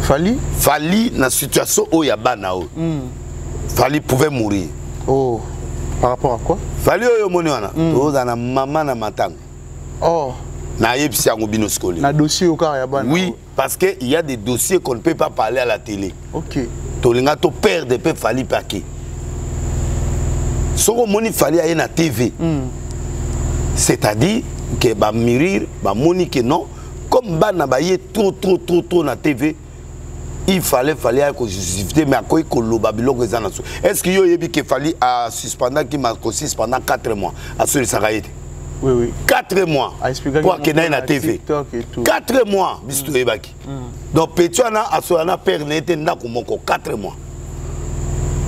Fali dans la situation où il y a Banao. Fali pouvait mourir. Oh, par rapport à quoi? Fali oyo moni wana. Tozana maman na matang. Oh. Na yebisi yango bino skoli. Na dossier au cas ya Banao. Oui, parce que il y a des dossiers qu'on ne peut pas parler à la télé. OK. Tolinga to perdre peut Fali paquet. Soko moni Fali a na TV. C'est-à-dire que ba mirir, ba moni que non, comme bana ba yé trop na TV. Il fallait justifier, mais à quoi il est-ce qu'il y a eu que Fali a suspendu qui m'a suspendu pendant 4 mois à ce Saraïd? Oui. 4 mois pour qu'il y ait la TV. 4 mois, donc Pétuana a son père n'était pas comme 4 mois.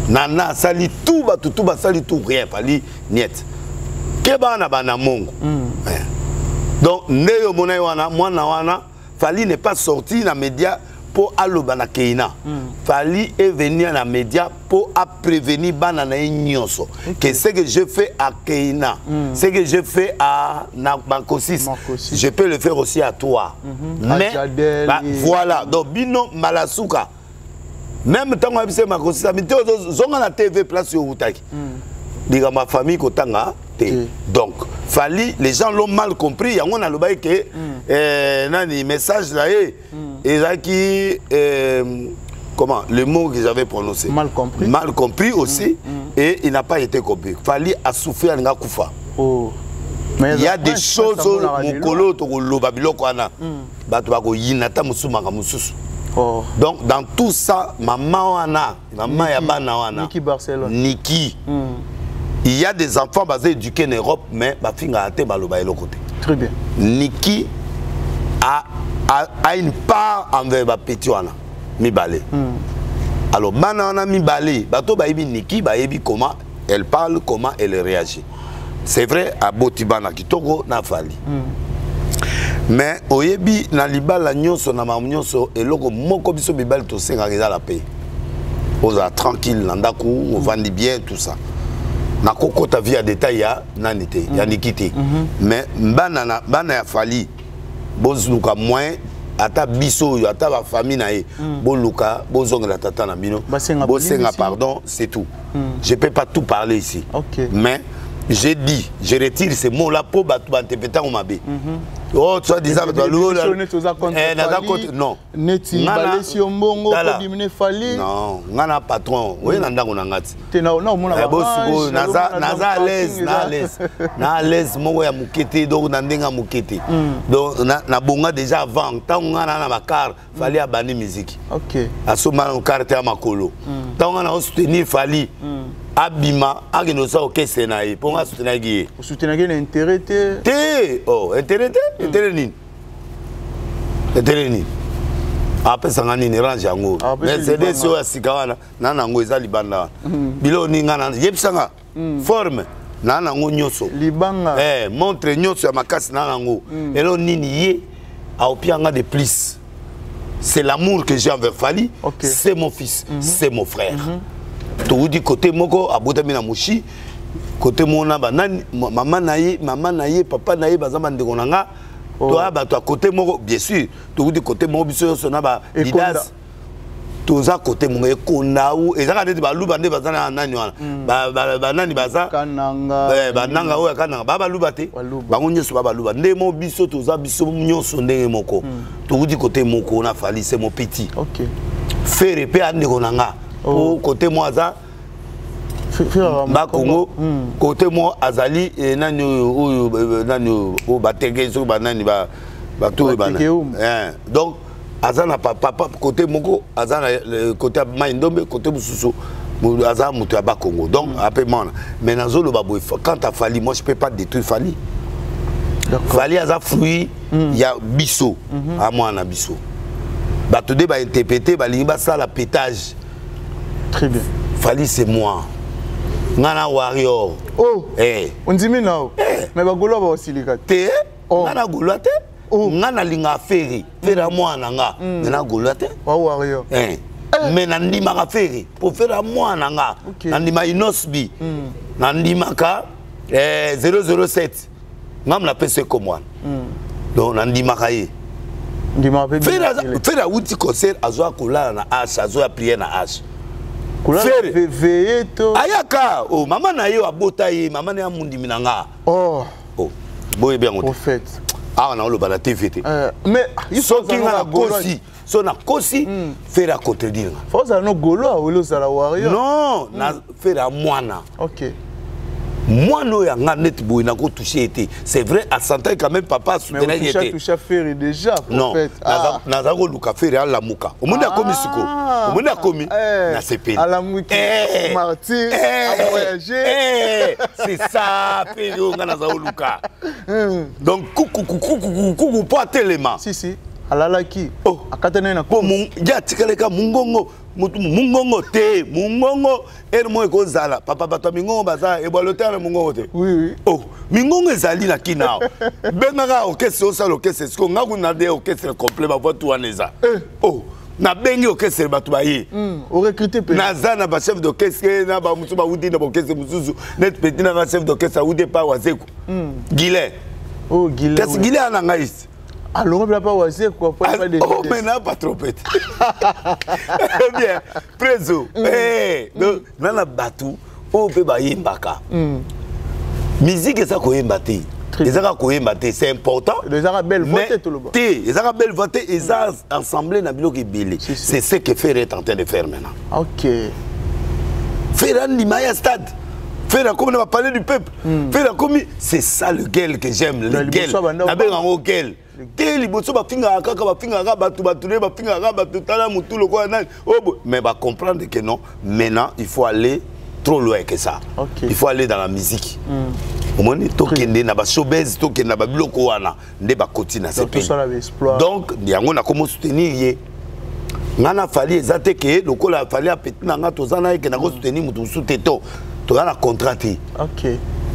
Nana sali tout sali tout rien Fali niet. Keba na bana mongo. Donc Neo Monaïwana, moi Nawana, Fali n'est pas sorti dans les médias pour alobana Keina. Fali est venu dans les médias pour prévenir banana nyonso. Que ce que je fais à Keina, ce que je fais à Bankosis, je peux le faire aussi à toi. Mais voilà, donc bino malasuka. Même tant que je Bankosis, mais la TV place sur Outaki. Diga ma famille kotanga. Donc, Fali, les gens l'ont mal compris. Il y a un alobay que nani message là et comment le mot que j'avais prononcé. Mal compris. Mal compris aussi et il n'a pas été compris. Fali a souffert nga kufa. Oh. Il y a des choses au mokolo to lobabilo kwana. Bato bako yinata musuma ka mususu. Oh. Donc dans tout ça, maman ya bana wana. Niki Barcelone. Niki. Il y a des enfants basés éduqués en Europe, mais très bien. Niki a une part envers Pétuana, Mibale. Alors, Banana Mibale, Bato Baïbi Niki, Baïbi comment elle parle, comment elle réagit. C'est vrai, à Botibana Kitoko, na Fali. Mais, Oyebi, na Libala Nyonso, na Mamnyonso, et logo Moko Biso Bibal, tout ça, la paix. On est tranquille, Nandaku, on vend bien, tout ça. Na koko ta vie à détail ya nanité ya nikité mais bana ya Fali bozuka moins ata biso yo ata ba famille na ye boluka bozongela tata na bino bosenga pardon, c'est tout. Je peux pas tout parler ici. Okay. Mais j'ai dit, je retire ces mots là pour batu interpréter on mabé. Oh, tu as dit ça, tu as loué. Non. Neti, Balesi Ombongo, Kodimine Fali. Non, Nana patron. Oui, Nanda Gonangati. Non, Naza à l'aise, na à l'aise, moi, ya Moukete, donc Nandenga Moukete. Donc, na bonga déjà avant, tant on a ma car, fallait abandonner musique. Ok. À ce moment, on carte à Makolo. Tant on a soutenu Fali. Abima, agenosa ok senaï pour nga soutenir guier. Soutenir guier l'intérêt té. Oh, intérêt ni. Après ça ngani ni range yango. Mais c'est des choses asikawana na nango ezali banda. Bilo ni ngana yebsanga forme na nango nyoso. Libanga. Montre nyoso ya makasi na nango. Elo nini ye a opianga de plus. C'est l'amour que j'ai envers Fali. C'est mon fils, c'est mon frère. Tu dis côté moko abota mina mushi côté mona banani maman naye papa naye bazamba ndeko nanga toi ba toi côté moko bien sûr tu dis côté moko biso sona ba lidas toza côté monga ekonda ou ezaka ndeti ba luba nde bazana nani wana ba nani baza kananga bananga oya kananga ba luba te bango nyeso ba luba nde mo biso toza biso nyonso ndenge moko tu dis côté moko na Fali c'est mon petit OK faire pe ndeko nanga au côté moi ça Congo côté moi azali nani o batege so banani ba tout donc azana papa côté moko azana côté Maindombe côté Mususu azana mutu ya Congo donc après moi mais nazolo ba boy quand t'as Fali moi je peux pas détruire Fali Fali aza fruit ya biso à moi na biso ba tout ba interpréter ba lingi ba ça la pétage. Très bien. Fali c'est moi. Ngana warrior. Oh. On dit mais non. Mais ba golo ba osilika. Te. Ngana golo te. Ngana linga feri. Fera moi nanga. Ngana golo te. Wa warrior. Mais nandima ka feri. Pour faire moi nanga. Nandima inosbi. Nandima ka 007. Ngam la pese comme moi. Donc nandima ka ye. Fera outi concert azoa kola na H, azoa prier na H. Ayaka, oh, maman na yo abota ye, maman na mundi minanga. Oh, boye bien au fait. Ah, on a le bala TVT. Mais ils sont qui na kosi, so na kosi, faire à contredire. Faut ça no golo a olo ça la warrior. Non, na faire à moana. OK. Moi no ya nga net boy na ko toucher été. C'est vrai à santé quand même papa soutenait été. Mais toucher faire déjà en fait. Na za ko luka faire à la muka. O monde a commis siko. O monde a commis na CP. À la muka. Martyr à voyager. C'est ça faire nga na za ko luka. Donc coucou pas tellement. Si. Alalaki. Oh, akatene na ko mun ya tikaleka mungongo. Mungongo te, mungongo mo eko zala papa bato mingongo baza e bolotere mungongo te. Oui. Oh, mingongo ezali na kinao. Benga orchestre o sala orchestre sko ngaku na de orchestre complet ba voix tout aneza. Oh, na bengi orchestre bato ba ye. O recruter pe. Na zana ba chef d'orchestre na ba musu ba wudi na orchestre mususu net petit na chef d'orchestre wudi pa wazeku. Guillet. Oh, Guillet. Qu'est-ce Guillet ana ngaïs? Alors, on ne peut pas voir quoi. Oh, maintenant, pas trop petit. Bien, préso. Donc, dans la batou, on peut pas y mbaka. Musique, ça qu'on embâté. C'est important. Les Arabes belles voter tout le monde. Les Arabes belles voter, ils ont assemblé dans le Billy. C'est ce que Ferrer est en train de faire maintenant. Ok. Ferrer Nimaya Stade. Ferrer comme on va parler du peuple. Ferrer comme c'est ça le gueule que j'aime. Le gueule. Avec un gueule. Mais va comprendre que non, maintenant il faut aller trop loin que ça. Il faut aller dans la musique. Donc, il y a comment soutenir. Il a fallu que le fallait soutenir.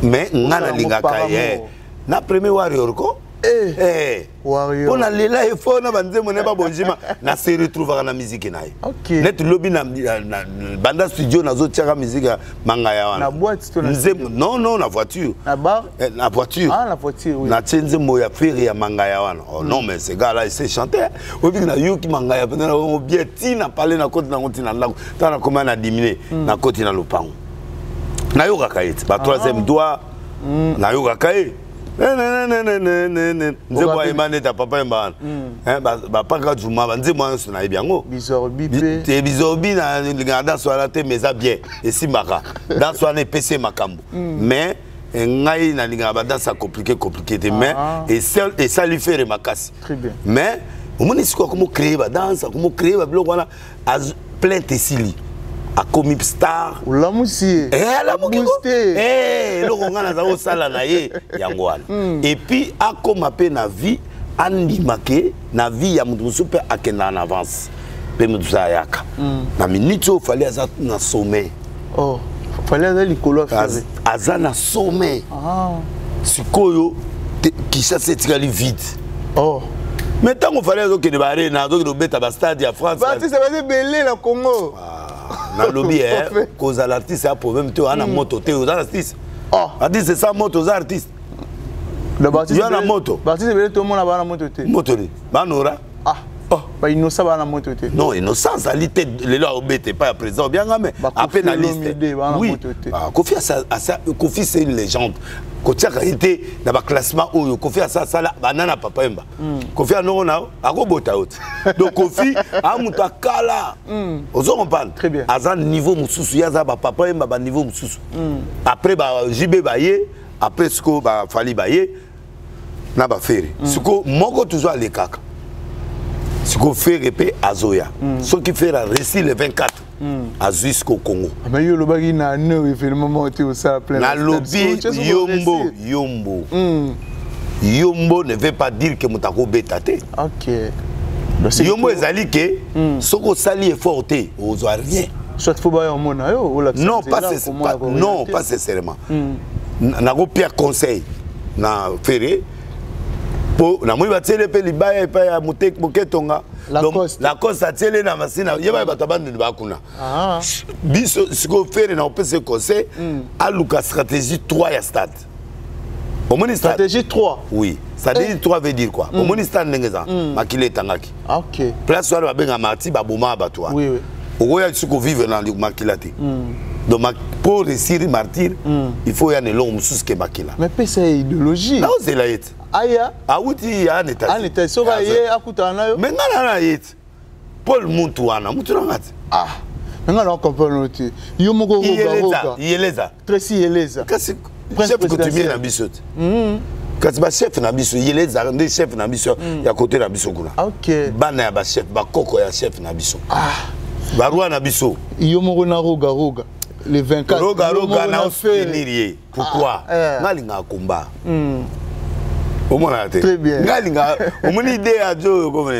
Mais na premier warrior on a les là et faut na banze mon pas bonjima na se retrouver na musique naï. Net lobby na banda studio na zo tiaka musique mangaya wana. Na boîte to na non na voiture. Na bar? Na voiture. Ah la voiture oui. Na tsenze moya faire ya mangaya wana. Oh non mais ce gars là il sait chanter. Au bic na yuki mangaya pendant na bien ti na parler na côté na ngoti na ndako. Tana comment na diminuer na côté na lopango. Na yoka kaiti ba troisième doigt na yoka kaiti. nzembo ayemba ta papa yemba bapaka juma nzembo nyonso na yebi yango te bizorbi na lingaka danse wana te mais eza bien esimbaka danse wana epesi makambo mais ngai na lingaka badanse compliqué te mais esali fere makasi mais omoni sikoyo akomo créer badanse akomo créer babiloko wana plainte esili akomi star olamusi eloko nga naza kosala na ye yango wana et puis akoma mpe na vie andimake na vie ya moto mosusu mpe akendaka na avance mpe moto mosusu ayaka na minute oyo fali aza na sommet fali aza likolo aza na sommet sikoyo Kinshasa etikali vide mais ntango fali azokende barena azokende obeta bastade ya France baartiste baza ebele na Congo na lobby cause l'artiste a problème te ana moto te aux artistes artiste sans moto aux artistes il y a la moto artiste bele tout le monde a moto te moto ni banora ba innocent ba na moto te non innocence ali te lelo obete pas présent bien mais à peine na liste oui Kofi Kofi c'est une légende Kotia été dans le classement où Kofi a ça là banana papa emba Kofi a non na akobota out donc Kofi a muta kala ozo comprendre très bien à niveau mususu ya za ba papa emba ba niveau mususu après ba JB baye après ce ko ba fali baye na ba faire ce ko moko toujours les kaka ce qu'on fait répéter à Zoya. Ce qui fait la récit le 24 à jusqu'au Congo. Mais il y a le bagage na no événement au ça plein. Na lobby Yombo ne veut pas dire que mutako betate. OK. Yombo ezali que ce qu'on sali est forté aux rien. Soit faut ba mona yo ou non pas sincèrement. Na go pire conseil na ferré pour na moi batele pe libaya pa ya moketonga la cause atele na masina yeba batabandi ba kuna biso siko faire na opese conseil à Lucas stratégie 3 ya stade au moins stratégie 3 oui stratégie 3 veut dire quoi au moins stade ngeza makile tangaki OK place wala benga mati ba boma batwa oui oya siko vivre dans makilati donc pour réussir martyr il faut y a ne long musus ke makila mais c'est idéologie là c'est la yet aya awuti ya neta aneta soba ye akutana yo menga na yet Paul muntu wana mutu ngati menga na comprendre ti yo moko roga yeleza Tracy yeleza kasi chef coutumier na biso kasi ba chef na biso yeleza ndi chef na biso ya côté na biso kuna OK bana ya ba chef ba koko ya chef na biso barua na biso yo moko na roga le 24 roga na finir pourquoi ngalinga komba au moins la tête. Très bien. Galinga, au moins idée à Joe comme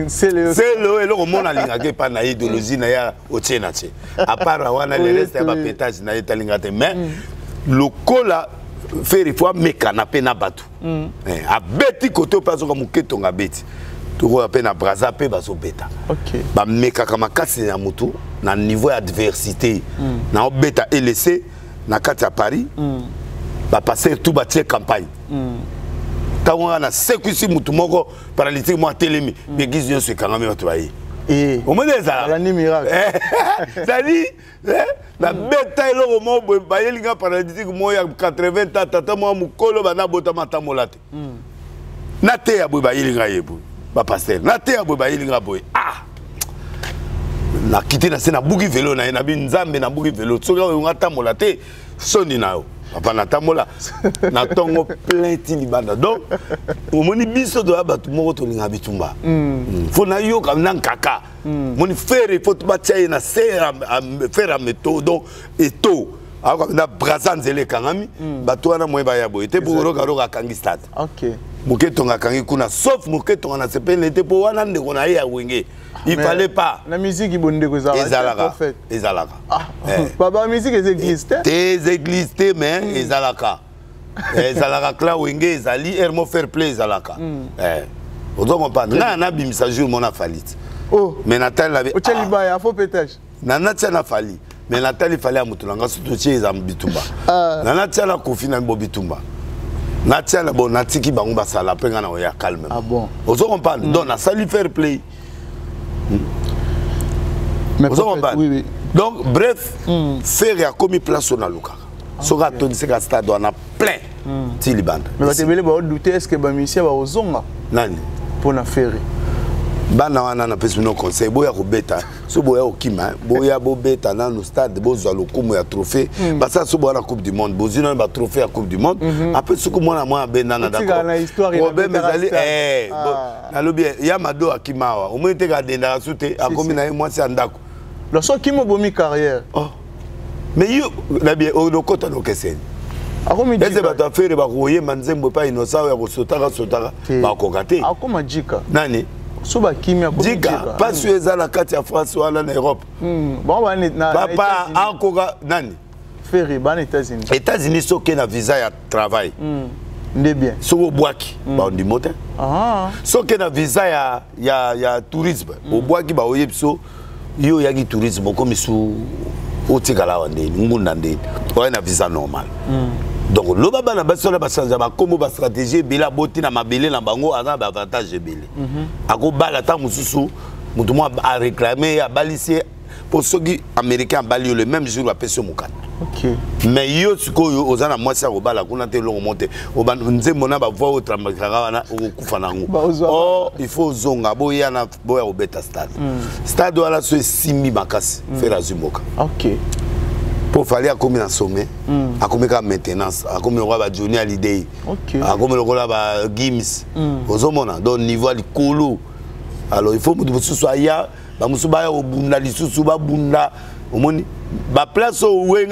c'est le et le roman à linga qui pas na idéologie na ya ochenache. À part wana le reste ba pétage na italinga te mais le cola faire il faut mekana pe na batu. A beti côté pas comme ketonga beti. Tout à peine na braza pe baso beta. OK. Ba meka kama kasi na mutu na niveau adversité. Na beta et laisser na kati à Paris ba passer tout bâtir campagne tango na sécurité mutu moko paralytique mo telemi l'église yo se kangami bato baye au moins ça la ni miracle c'est-à-dire la beta eloko mo baye linga paralytique mo ya 80 tata mo mukolo bana bota matambola te na te ya boy baye linga yebu ba pasteur na te ya boy baye linga boy na quitté na sena bugi vélo na binzambe na bugi vélo soka nga tamola te soni na yo papa na tamola na tongo plein tilibanda donc au moni biso do abatu moko to linga bitumba faut na yo comme nan kaka moni faire faut ba tsaye na faire à méthode donc et to ako na brazanzele kangami bato wana moye ba ya boye te pour roga kangi stade OK muketonga kangi kuna sauf muketonga na sepene te po wana ndeko na ya wenge il fallait pas la musique ibonde ko za ezalaka baba musique existe des églises mais ezalaka ezalaka kla wenge ezali hermo fair play ezalaka ozo comprendre na bimisa jour mona falit mais Nathalie l'avait o teliba ya faux pétage na Nathalie fali mais Nathalie fallait à mutulanga surtout chez les bitumba na Nathalie Kofi na bitumba Nathalie bon natiki bango basala penga na ya calme bon ozo comprendre donc na sali fair play. Mais oui. Donc, bref, faire a commis place au Naluka. soka tondisi ka stade wana plein ti libanda mais batebele ba douter est-ce que ba musicien ba ozonga nani pour na faire bana wana na pesi no conseil boya ko beta so boya okima boya bo beta na no stade bozwa lokumu ya trophée basa so boya na coupe du monde bozina ba trophée ya coupe du monde après so ko mwana mwa benda na d'accord Robert Mezali na lobi ya mado akimawa o mwete ka denda sute akomi na moi si andako lo so kimo bomi carrière mais yo na bien o dokota no kesen akomi eze ba ta faire ba koye manzembo pa innocent ya ko sotaka ba kokate akoma jika nani soba kimia ko jika pas sur ezala kati ya France wala na Europe bon ba na papa akoka nani ferry ba na États-Unis soke na visa ya travail ndé bien soko bwaki ba ndi mote soke na visa ya tourisme o bwaki ba oyebso yo yaki tourisme ko misu otikala wa ndeni ngunda ndeni oya na visa normal donc lo baba na basola basanja ba kombo ba stratégie bila boti na mabele na bango ana ba avantage belé ako bala ta mususu mutu mo a réclamer ya balisier pour ceux qui américains bali le même jour la pêche mukana OK mais yo sikoyo ozana mwasi ko bala kuna te longo monte oba nzembo na ba voix au tramakaka wana okufa nango oh il faut zonga boya na boya obeta stade stade wala so simi makasi faire azumoka OK pour fallait à combien en sommet à combien de maintenance à combien de Johnny Hallyday à combien de Gims aux hommes donc niveau du colo alors il faut que vous soyez ba musubaya obunda lisusu ba bunda omoni ba place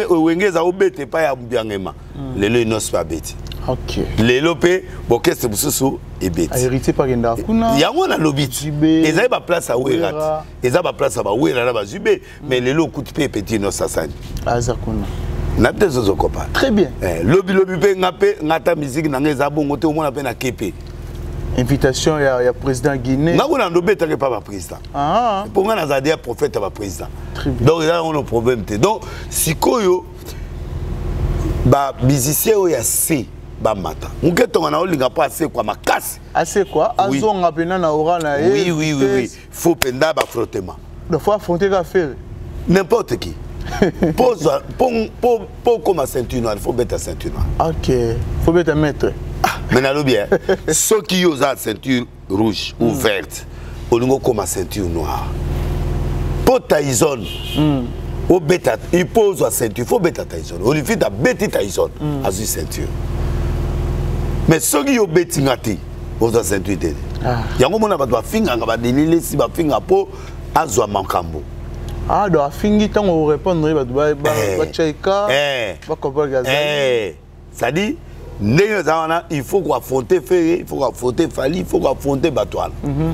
wengeza obete pa ya mbiangema lelo inos pa beti OK lelo pe bokese bususu ebeti hérité par ngenda kuna yango na lobiti ezai ba place a wera eza ba place ba wera na ba zube mais lelo kuti pe petit inos asani aza kuna na peut-être zo kopa très bien lobi pe ngape ngata musique na ngeza bongo te omona pe na kepe invitation ya président Guinée ngako na ndobeta ke pa ba président pour nga na zadia prophète ba président donc il y a un problème te donc sikoyo ba musicien o ya C ba mata muketonga na olinga pa assez quoi makasi assez quoi azonga pena na ora na oui faut penda ba frottement de fois affronter ka faire n'importe qui pose pour comme ceinture noire il faut mettre ceinture noire OK faut mettre maître maintenant bien ceux qui ont la ceinture rouge ou verte olingo comme ceinture noire pour Tyson au bêta il pose la ceinture il faut bêta Tyson Olivier ta bêta Tyson à une ceinture mais ceux qui ont bêta ngati aux la ceinture de yango mona ba finga ba delile si ba finga po azwa makambo do afingi tango répondre ba chaika ba kopaka ça dit il faut qu'on affronte Ferré, il faut qu'on affronte Fali, il faut qu'on affronte Batouane.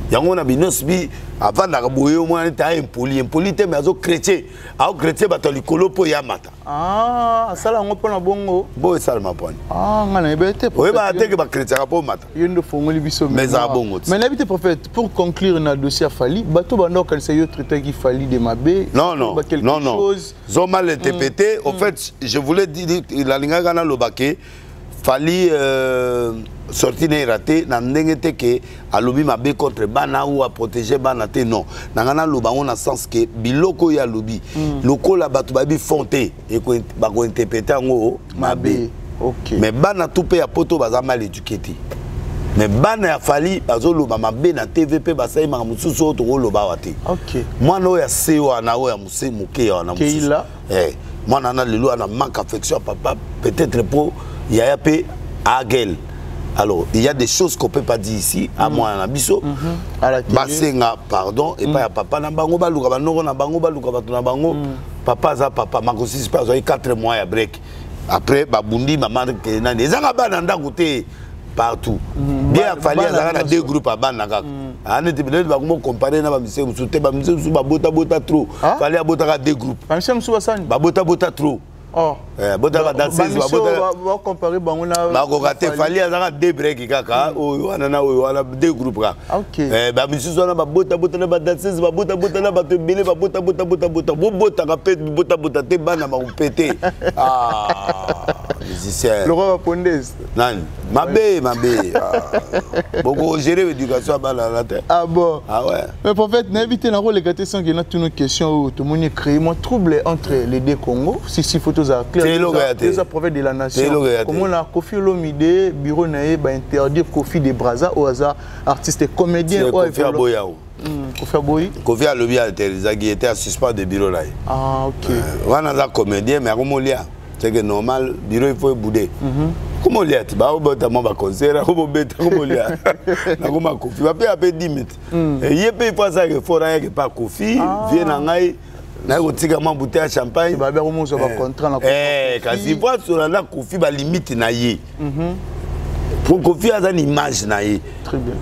Yango na binosbi avant d'arboyer au moins t'as impoli mais azo chrétien, azo chrétien batali kolo po yamata. Ça là on prend na bongo. Bo ça ma pon. Ngana ebete. Oui ba te que ba chrétien po mata. Yendo fongoli biso mais za bongo. Mais l'habité prophète pour conclure na dossier Fali, bato bando quand c'est yo traité qui Fali de Mabé. Non. Zo mal interprété. En fait, je voulais dire la linga gana lobake Fali sorti n'est raté na ndengete ke alobi mabe contre bana ou à protéger bana te non nangana loba on a sens que biloko ya lobi loko la batu babi fonté et ko ba ko interpréter ngo mabe OK mais bana tout pe ya poto baza mal éduqué mais bana ya Fali bazo loba mabe na TVP basai ma mususu to loba wate OK moi no ya sewa na o ya musse muke ya na mususu moi nana lelo na manque affection papa peut-être pour il y a peu à gueule. Alors, il y a des choses qu'on ne peut pas dire ici, à moi, à Nabiso. Basenga, pardon, et pas à papa, na bango baluka, na bango baluka, na bango. Papa, za papa, ma consiste pas, 4 mois à break. Après, babundi, maman, les Arabes n'ont goûté partout. Bien, il fallait avoir 2 groupes à Banaka. On était peut-être comparer na bamise musute bamise musu bota trop. Fallait abota 2 groupes. Bamise musu basani. Bota trop. Bota danseuse va comparer bangona ba ko kate fali azaka 2 break kaka oyo wana 2 groupes ka OK ba misusu wana ba bota na ba danseuse ba bota na ba tebele ba bota bo bota ka pe bota te bana ba kupete musicien. Le roi Pondès. Nani Mabé. Beaucoup gérer l'éducation à la tête. Ah bon. Ah ouais. Mais prophète, n'invitez pas les questions qui ont toutes nos questions où tout le monde crée un trouble entre les deux Congos. Si photos à clair. C'est prophète de la nation. Comment on a Kofi Olomide, bureau naïe, interdire Kofi de Braza au hasard artiste et comédien. Kofi Aboyao. Kofi Aboyi. Kofi Alobi qui était à suspens de bureau là. Ah ok. On a un comédien mais comment lire? C'est que normal, bureau il faut bouder. Comment lire? Tu vas au bout de mon concert, au bout de mon lire. Comment Kofi va payer 10 minutes. Et il peut pas ça que faut rien que pas Kofi vient en aïe. Na ko tika ma bouteille à champagne. Ba ba ko mo so ba contrat na. Kasi voit sur la Kofi ba limite na ye. Pour Kofi a une image na ye. Très bien.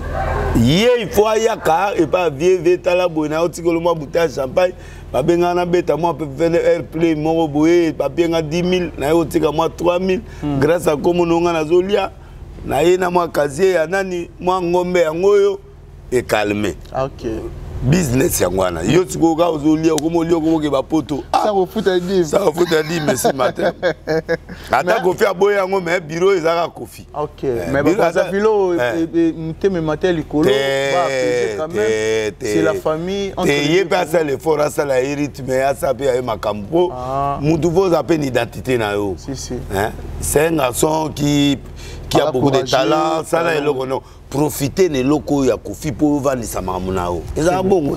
Ye il faut ayaka et pas vieux tala boina o tika le ma bouteille à champagne. Ba benga na beta moi peut faire airplay mo boye ba benga 10 000 na o tika moi 3 000 grâce à comme nonga na zolia na ye na moi kazie ya nani moi ngombe ya ngoyo et calmer. OK. Business yangwana yo tikoka ozolia komo lio komo ke bapoto ça vous fout à dire merci matin ata Kofi aboya ngo mais bureau ezaka Kofi. OK mais baza filo nteme matin likolo ba peser quand même c'est la famille entre et passa le fort ça la rythme ya ça pe ya makambo mutu vous appelle identité na yo si hein c'est un garçon qui a beaucoup de talent ça là eloko non profiter de locaux ya Kofi pour vendre sa mamunao. C'est bon.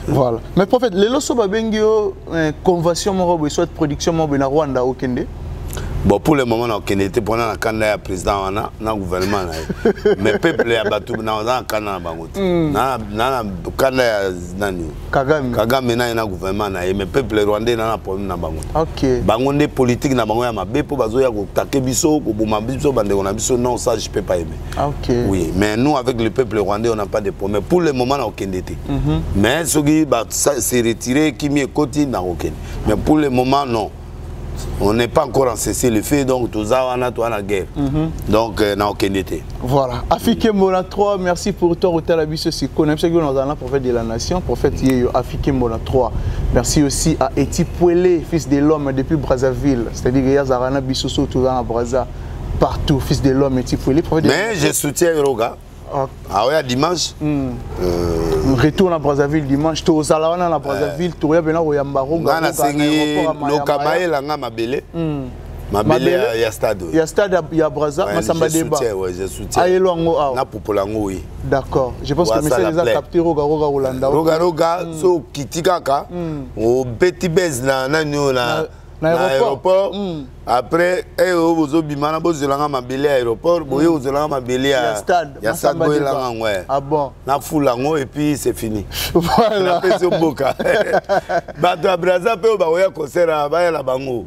Voilà. Mais prophète, les loso babengio convention mo soit production mo na Rwanda au Kende. Bon pour le moment na Kende te pendant la candidat ya président wana na gouvernement na. Mais peuple ya batu na za candidat bango. Na candidat nani? Kagame na gouvernement na mais peuple rwandais na problème na bango. OK. Bango ndé politique na bango ya mabe po bazo ya ko taker biso ko boma biso bande on a biso non ça je peux pas aimer. OK. Oui, mais nous avec le peuple rwandais on n'a pas de problème. Pour le moment na Kende te. Mais ce qui va se retirer qui mi côté na Kende. Mais pour le moment non. On n'est pas encore en cessé le fait, donc tout ça, on a tout la guerre. Donc, on n'a aucune idée. Voilà. Afike Mona 3, merci pour ton retour à la bise aussi. Nous avons un prophète de la nation, prophète Yeyo, Afike Mona 3. Merci aussi à Eti Pouele, fils de l'homme depuis Brazzaville. C'est-à-dire qu'il y a Zarana Bissoso, tout dans Brazza, partout, fils de l'homme, Eti Pouele. Mais je soutiens Roga. Ah ouais, dimanche. Retour à Brazzaville dimanche. Tu es à Brazzaville, tu es à Oyambaro. Tu es à Mabele. Mabele, il y a stade. Il y a stade, il y a Brazza, Massamba Deba. Je soutiens. Oui. D'accord. Je pense que monsieur les a capté Roga Rolanda. Roga, so Kitikaka, au petit base na l'aéroport. Après, vous avez Mabele aéroport, vous avez Mabele à stade. Il y a stade, ah bon. Na foule et puis c'est fini. Voilà. Bato à Brazza peut avoir un concert à Bayala Bango.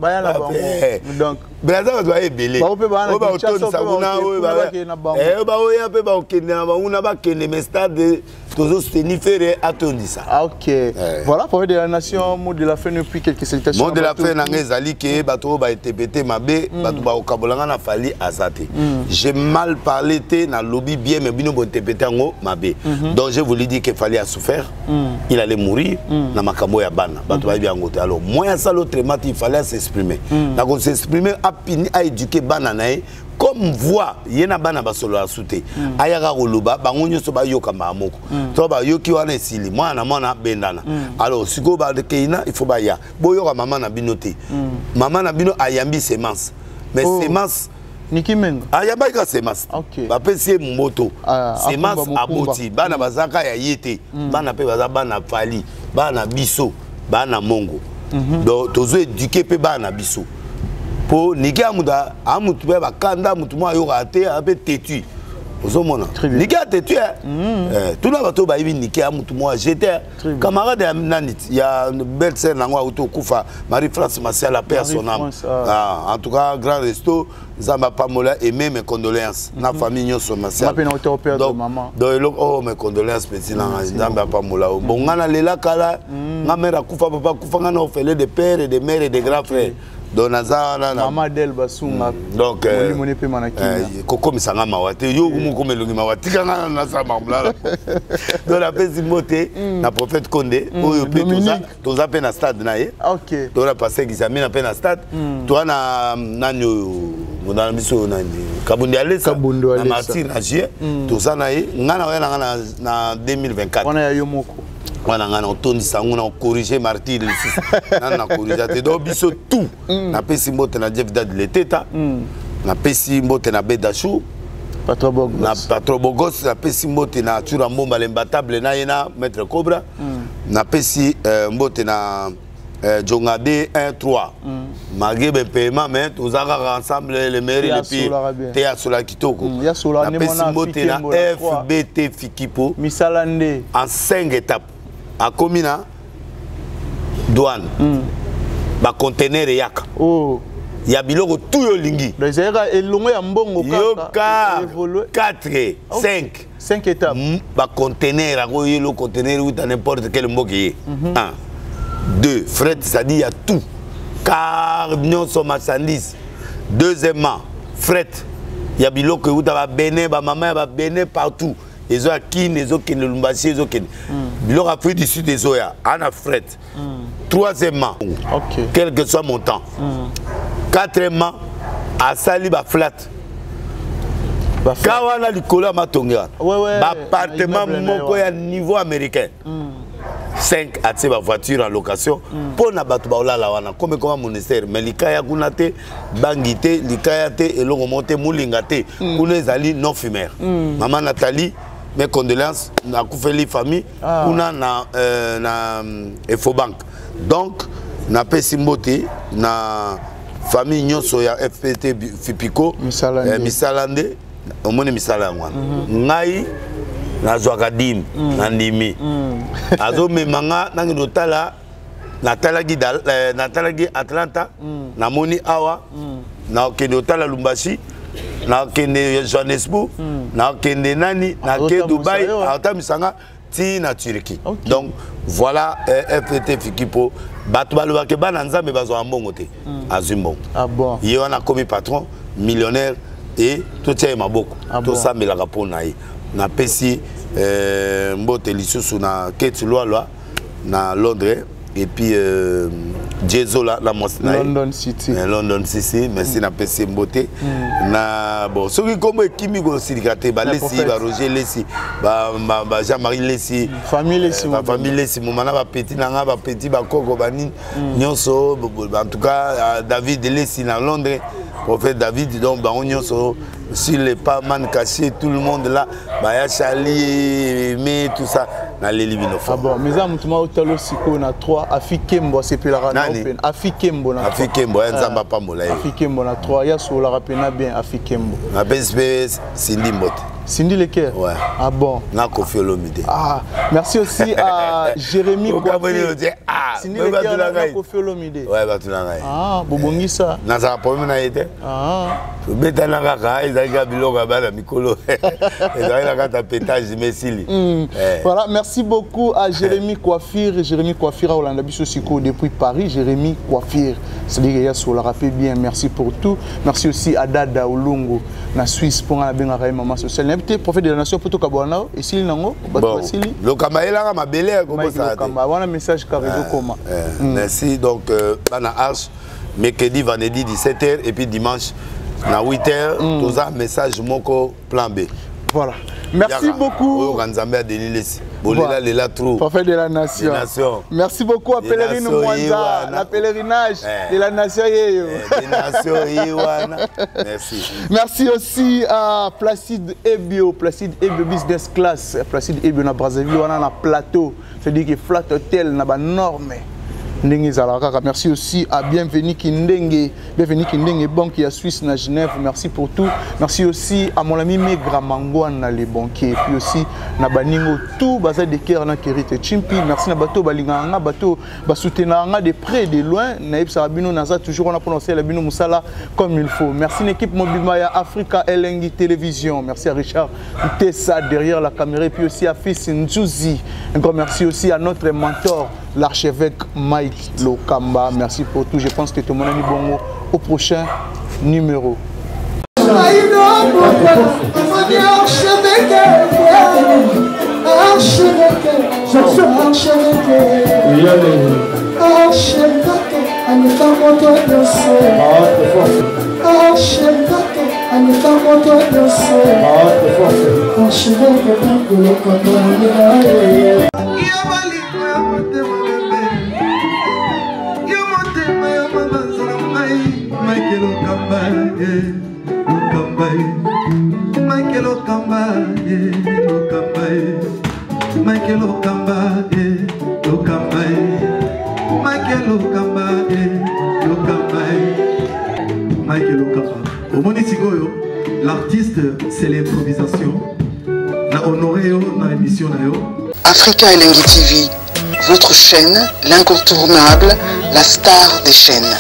Donc Brazza doit être belé. OK. Voilà pour de la nation, mot de la fin depuis quelques salutations. Mot de la fin Nangezali que bato ba été pété mabé, bato ba okabolanga na fali azate. J'ai mal parlé té na lobby bien mais bino bon té pété ngo mabé. Donc je voulais dire qu'il fallait a souffert. Il allait mourir na makambo ya bana. Bato ba bien ngote. Alors moi ça l'autre mat il fallait s'exprimer. Na ko s'exprimer à éduquer bana nae comme voix yena bana basolo asute ayaka koloba bango nyoso ba yoka mamoko to ba yoki wana esili mwana mwana bendana alors siko ba de keina il faut ba ya boyoka mama na binote mama na bino ayambi semence mais semence Niki Mengo ayamba ka semence ba pesi mboto semence aboti bana bazaka ya yete bana pe baza bana fali bana biso bana mongo donc tozo éduquer pe bana biso pour niki amuda amutu be bakanda mutu mo ayo raté abe tetu ozomona niki a tetu tout na bato ba ibi niki amutu mo j'étais camarade ya nanit ya belle-sœur nango auto kufa Marie-France Martial la personne en tout cas grand resto Zamba Pamola et même mes condoléances na famille nyoso Martial donc maman donc oh mes condoléances petit na Zamba Pamola bon ngana lela kala ngamera kufa papa kufa ngana ofele de père et de mère et de grands frères donc naza Maman Del Basunga. Donc moni pe manaki. Koko misanga mawate yo ko melongi mawati kanga na sa mamla. Donc la pesi moté na prophète Condé oyo pe toza pe na stade na ye. OK. Donc la passé examen na pe na stade. Toi na nani na biso nani Kabundi Alessa na Martin Agier toza na ye ngana wana na 2024. On a yo moko. Wana ngana otondi sango na corriger Martin le na corriger te do biso tout na pesi mbote na Jeff Dad Leteta na pesi mbote na Bedachou Patrobogos na Patrobogos na pesi mbote na Chura Mbomba l'imbattable na yena Maître Cobra na pesi mbote na Jongade 1-3 malgré le paiement mais tous ensemble les meilleurs et puis Théa Sola Kitoko na pesi mbote na FBT Fikipo Misalande en 5 étapes à Komina douane ba conteneur yaka ya biloko tout yo lingi elongo ya mbongo kaka 4 5 étapes ba conteneur ako yelo conteneur ou n'importe quel mboki 1 2 fret ça dit il y a tout car nous sommes marchandises. Deuxièmement fret il y a biloko ou ta bene ba maman ba bene partout. Les gens qui les autres qui ne l'umbassent les autres qui leur a fait du sud des oya ana fret. Troisièmement quel que soit mon temps. Quatrièmement à sali ba flat. Kawana likola matonga. Appartement moko ya niveau américain. 5 à ces voitures en location pour na batu baola la wana comme ministère mais likaya kunate bangité likaya te et longo monter moulingate kuna ezali non fumeur maman Nathalie mes condoléances na koufeli famille kuna na Efobank donc na pesi mbote na famille nyonso ya FPT Fipiko Misalande omone misala ngwana ngai na Zwakadim na ndimi azo memanga nangi dotala natalagi Atlanta na moni awa na kende dotala Lumbashi na kende Johannesburg na kende nani na ke Dubai ata misanga ti na Turquie donc voilà FPT Fikipo bato balobake bana nzambe bazwa mbongo te azumbo bon ye wana komi patron millionnaire et tout tient maboko tout ça melaka pona ye na pesi mbote lisusu na Kate Loa na Londres et puis Jezola la London City merci na pesi mbote na bon soki comme ekimi ko silikate ba lesi ba Roger lesi ba Jean-Marie lesi famille lesi momana ba petit nanga ba petit ba koko bani nyonso en tout cas David lesi na Londres prophète David donc ba nyonso sur les pas man caché tout le monde là ba Chali mais tout ça na lelibino bon mais amutuma otalo siko na 3 Afikembo c'est pe la open Afikembo na Afikembo nzamba pa mola Afikembo na 3 ya so la rapena bien Afikembo na PSP Cindy Mbote Cindy Leker ouais bon na Kofi Olomide merci aussi à Jérémy Coiffure Cindy Leker na Kofi Olomide ouais batunanga bobongisa na za problème na été beta na kaka ezaka biloko bana mikolo ezaka kata pétage mesili voilà merci beaucoup à Jérémy Coiffure à Olanda biso siko depuis Paris Jérémy Coiffure c'est-à-dire qu'il y a sur la rappel bien merci pour tout merci aussi à Dada Olongo na Suisse pour la benga maman sociale prophète de la nation poto kabwana et s'il nango bon le kamaela ma belle comme ça wana message carré comment merci donc bana arche mercredi vendredi 17h et puis dimanche na 8h tous un message moko plan B voilà merci beaucoup Ranzambe Delilesi bolela lela trop prophète de la nation merci beaucoup à Pèlerine Mwanza la pèlerinage de la nation yeyo merci aussi à Placide Ebio business class Placide Ebio na Brazzaville wana na plateau c'est-à-dire que flat hotel na ba norme merci aussi à Bienvenue Kindenge banque à Suisse na Genève merci pour tout merci aussi à mon ami Megra Mangwana les banquiers et puis aussi na baningo tout bazar de cœur na Kerite Chimpi merci na bato balinganga bato basoutenanga de près et de loin na ipsa bino naza toujours on a prononcé la bino musala comme il faut merci l'équipe Mobimaya Africa Elengi Télévision merci à Richard Tessa derrière la caméra et puis aussi à Fils Nzuzi un grand merci aussi à notre mentor l'archevêque Mike Lokamba. Merci pour tout. Je pense que tout le monde est bon au prochain numéro. L'artiste, c'est l'improvisation. Na honoré dans l'émission. Africa Elengi TV, votre chaîne, l'incontournable, la star des chaînes.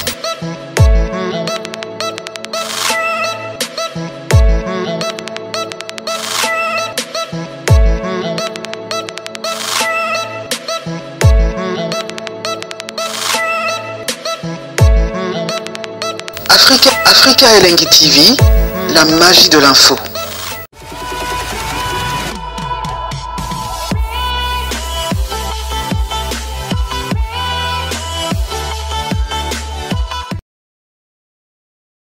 Africa Elengi TV, la magie de l'info.